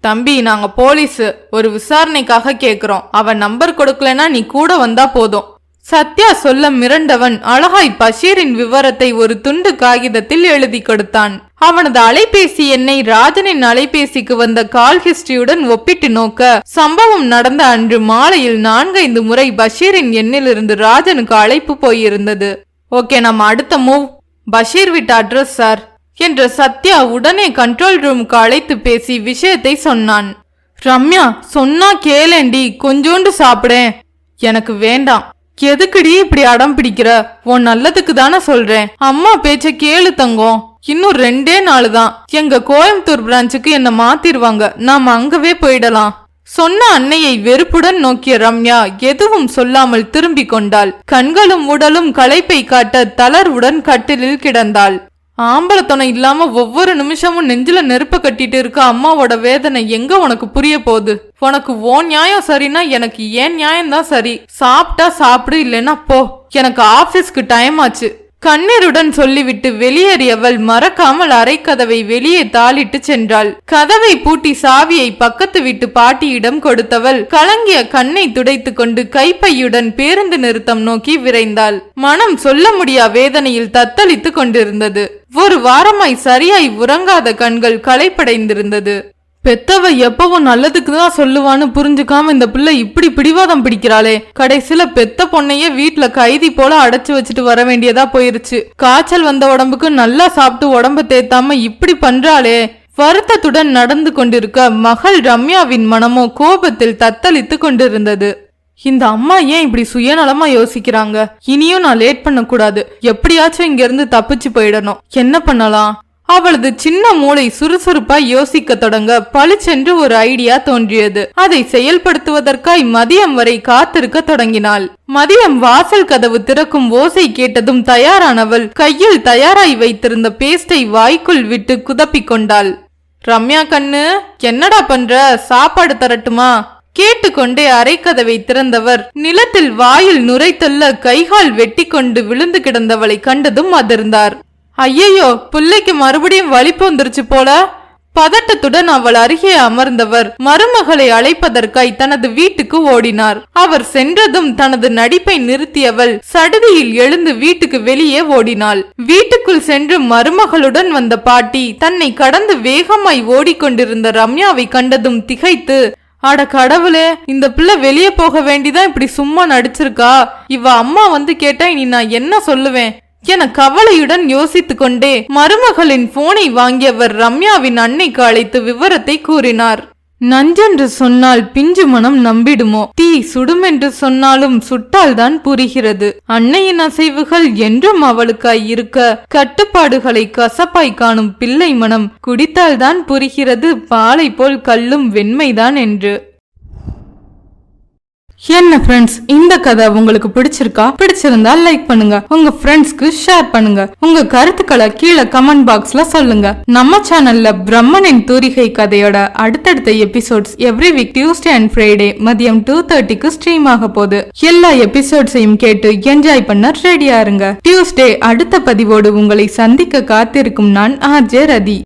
[SPEAKER 1] தம்பி, நாங்க போலீஸ், ஒரு விசாரணைக்காக கேக்குறோம். அவன் நம்பர் கொடுக்கலனா நீ கூட வந்தா போதும். சத்யா சொல்ல மிரண்டவன் அழகாய் பஷீரின் விவரத்தை ஒரு துண்டு காகிதத்தில் எழுதி கொடுத்தான். அவனது அலைபேசி எண்ணை ராஜனின் அலைபேசிக்கு வந்த கால் ஹிஸ்டரியுடன் ஒப்பிட்டு நோக்க, சம்பவம் நடந்த அன்று மாலையில் 4-5 முறை பஷீரின் எண்ணிலிருந்து ராஜனுக்கு அழைப்பு போயிருந்தது. ஓகே, நம்ம அடுத்த மூவ் பஷீர் வீட்டு அட்ரஸ் சார் என்ற சத்யா உடனே கண்ட்ரோல் ரூமுக்கு அழைத்து பேசி விஷயத்தை சொன்னான். ரம்யா, சொன்னா கேளேண்டி, கொஞ்சோண்டு சாப்பிடேன். எனக்கு வேண்டாம். எதுக்குடி இப்படி அடம் பிடிக்கிற? உன் நல்லதுக்கு தானே சொல்றேன். அம்மா பேச்ச கேளு தங்கம். இன்னும் 2 நாள் தான். எங்க கோயம்புத்தூர் பிரான்ச்சுக்கு என்ன மாத்திருவாங்க. நாம அங்கவே போயிடலாம். சொன்ன அன்னையை வெறுப்புடன் நோக்கிய ரம்யா எதுவும் சொல்லாமல் திரும்பி கொண்டாள். கண்களும் உடலும் களைப்பை காட்ட தளர்வுடன் கட்டிலில் கிடந்தாள். ஆம்பளத்தனம் இல்லாம ஒவ்வொரு நிமிஷமும் நெஞ்சில நெருப்ப கட்டிட்டு இருக்க அம்மாவோட வேதனை எங்க உனக்கு புரிய போகுது? உனக்கு ஓ நியாயம் சரினா எனக்கு ஏன் நியாயம் தான் சரி. சாப்பிட்டா சாப்பிடு, இல்லைன்னா போ. எனக்கு ஆபீஸ்க்கு டைம் ஆச்சு. கண்ணீருடன் சொல்லிவிட்டு வெளியேறியவள் மறக்காமல் அறைக்கதவை வெளியே தாளிட்டு சென்றாள். கதவை பூட்டி சாவியை பக்கத்து வீட்டு பாட்டியிடம் கொடுத்தவள் கலங்கிய கண்ணை துடைத்து கொண்டு கைப்பையுடன் பேருந்து நிறுத்தம் நோக்கி விரைந்தாள். மனம் சொல்ல முடியா வேதனையில் தத்தளித்து கொண்டிருந்தது. ஒரு வாரமாய் சரியாய் உறங்காத கண்கள் களைப்படைந்திருந்தது. பெத்தவ எப்பவும் நல்லதுக்கு தான் சொல்லுவான்னு புரிஞ்சுக்காம இந்த பிள்ளை இப்படி பிடிவாதம் பிடிக்கிறாளே. கடைசியில பெத்த பொண்ணையே வீட்டுல கைதி போல அடைச்சு வச்சுட்டு வர வேண்டியதா போயிருச்சு. காய்ச்சல் வந்த உடம்புக்கு நல்லா சாப்பிட்டு உடம்ப தேத்தாம இப்படி பண்றாளே. வருத்தத்துடன் நடந்து கொண்டிருக்க மகள் ரம்யாவின் மனமோ கோபத்தில் தத்தளித்து கொண்டிருந்தது. இந்த அம்மா ஏன் இப்படி சுயநலமா யோசிக்கிறாங்க? இனியும் நான் லேட் பண்ண கூடாது. எப்படியாச்சும் இங்க இருந்து தப்பிச்சு போயிடணும். என்ன பண்ணலாம்? அவளது சின்ன மூளை சுறுசுறுப்பா யோசிக்க தொடங்க பளிச்சென்று ஒரு ஐடியா தோன்றியது. அதை செயல்படுத்துவதற்காய் மதியம் வரை காத்திருக்க தொடங்கினாள். மதியம் வாசல் கதவு திறக்கும் ஓசை கேட்டதும் தயாரானவள் கையில் தயாராய் வைத்திருந்த பேஸ்டை வாய்க்குள் விட்டு குதப்பிக் கொண்டாள். ரம்யா கண்ணு, என்னடா பண்ற? சாப்பாடு தரட்டுமா? கேட்டுக்கொண்டே அரைக்கதவை திறந்தவர் நிலத்தில் வாயில் நுரைத்தள்ள கைகால் வெட்டி கொண்டு விழுந்து கிடந்தவளை கண்டதும் அதிர்ந்தார். ஐயையோ, பிள்ளைக்கு மறுபடியும் வலிப்பு வந்துருச்சு போல. பதட்டத்துடன் அவள் அருகே அமர்ந்தவர் மருமகளை அழைப்பதற்காய் தனது வீட்டுக்கு ஓடினார். அவர் சென்றதும் தனது நடிப்பை நிறுத்தியவள் சடுதியில் எழுந்து வீட்டுக்கு வெளியே ஓடினாள். வீட்டுக்குள் சென்று மருமகளுடன் வந்த பாட்டி தன்னை கடந்து வேகமாய் ஓடிக்கொண்டிருந்த ரம்யாவை கண்டதும் திகைத்து, அட கடவுளே, இந்த பிள்ளை வெளியே போக வேண்டிதான் இப்படி சும்மா நடிச்சிருக்கா. இவ அம்மா வந்து கேட்டா இனி நான் என்ன சொல்லுவேன் என கவலையுடன் யோசித்து கொண்டே மருமகளின் போனை வாங்கியவர் ரம்யாவின் அன்னைக்கு அழைத்து விவரத்தை கூறினார். நஞ்சென்று சொன்னால் பிஞ்சு மனம் நம்பிடுமோ? தீ சுடுமென்று சொன்னாலும் சுட்டால்தான் புரிகிறது. அன்னையின் அசைவுகள் என்றும் அவளுக்காய் இருக்க கட்டுப்பாடுகளை கசப்பாய் காணும் பிள்ளை மனம் குடித்தால்தான் புரிகிறது பாலை போல் கல்லும் வெண்மைதான் என்று. என்ன ஃப்ரெண்ட்ஸ், இந்த கதை உங்களுக்கு பிடிச்சிருக்கா? பிடிச்சிருந்தா லைக் பண்ணுங்க, உங்க ஃப்ரெண்ட்ஸ்க்கு ஷேர் பண்ணுங்க, உங்க கருத்துக்களை கீழே கமெண்ட் பாக்ஸ்ல சொல்லுங்க. நம்ம சேனல்ல பிரம்மனின் தூரிகை கதையோட அடுத்தடுத்த episodes every week Tuesday and Friday மதியம் 2:30க்கு ஸ்ட்ரீம் ஆக போகுது. எல்லா எபிசோட்ஸையும் கேட்டு என்ஜாய் பண்ண ரெடியா இருங்க. டியூஸ்டே அடுத்த பதிவோடு உங்களை சந்திக்க காத்திருக்கும் நான் RJ ரதி.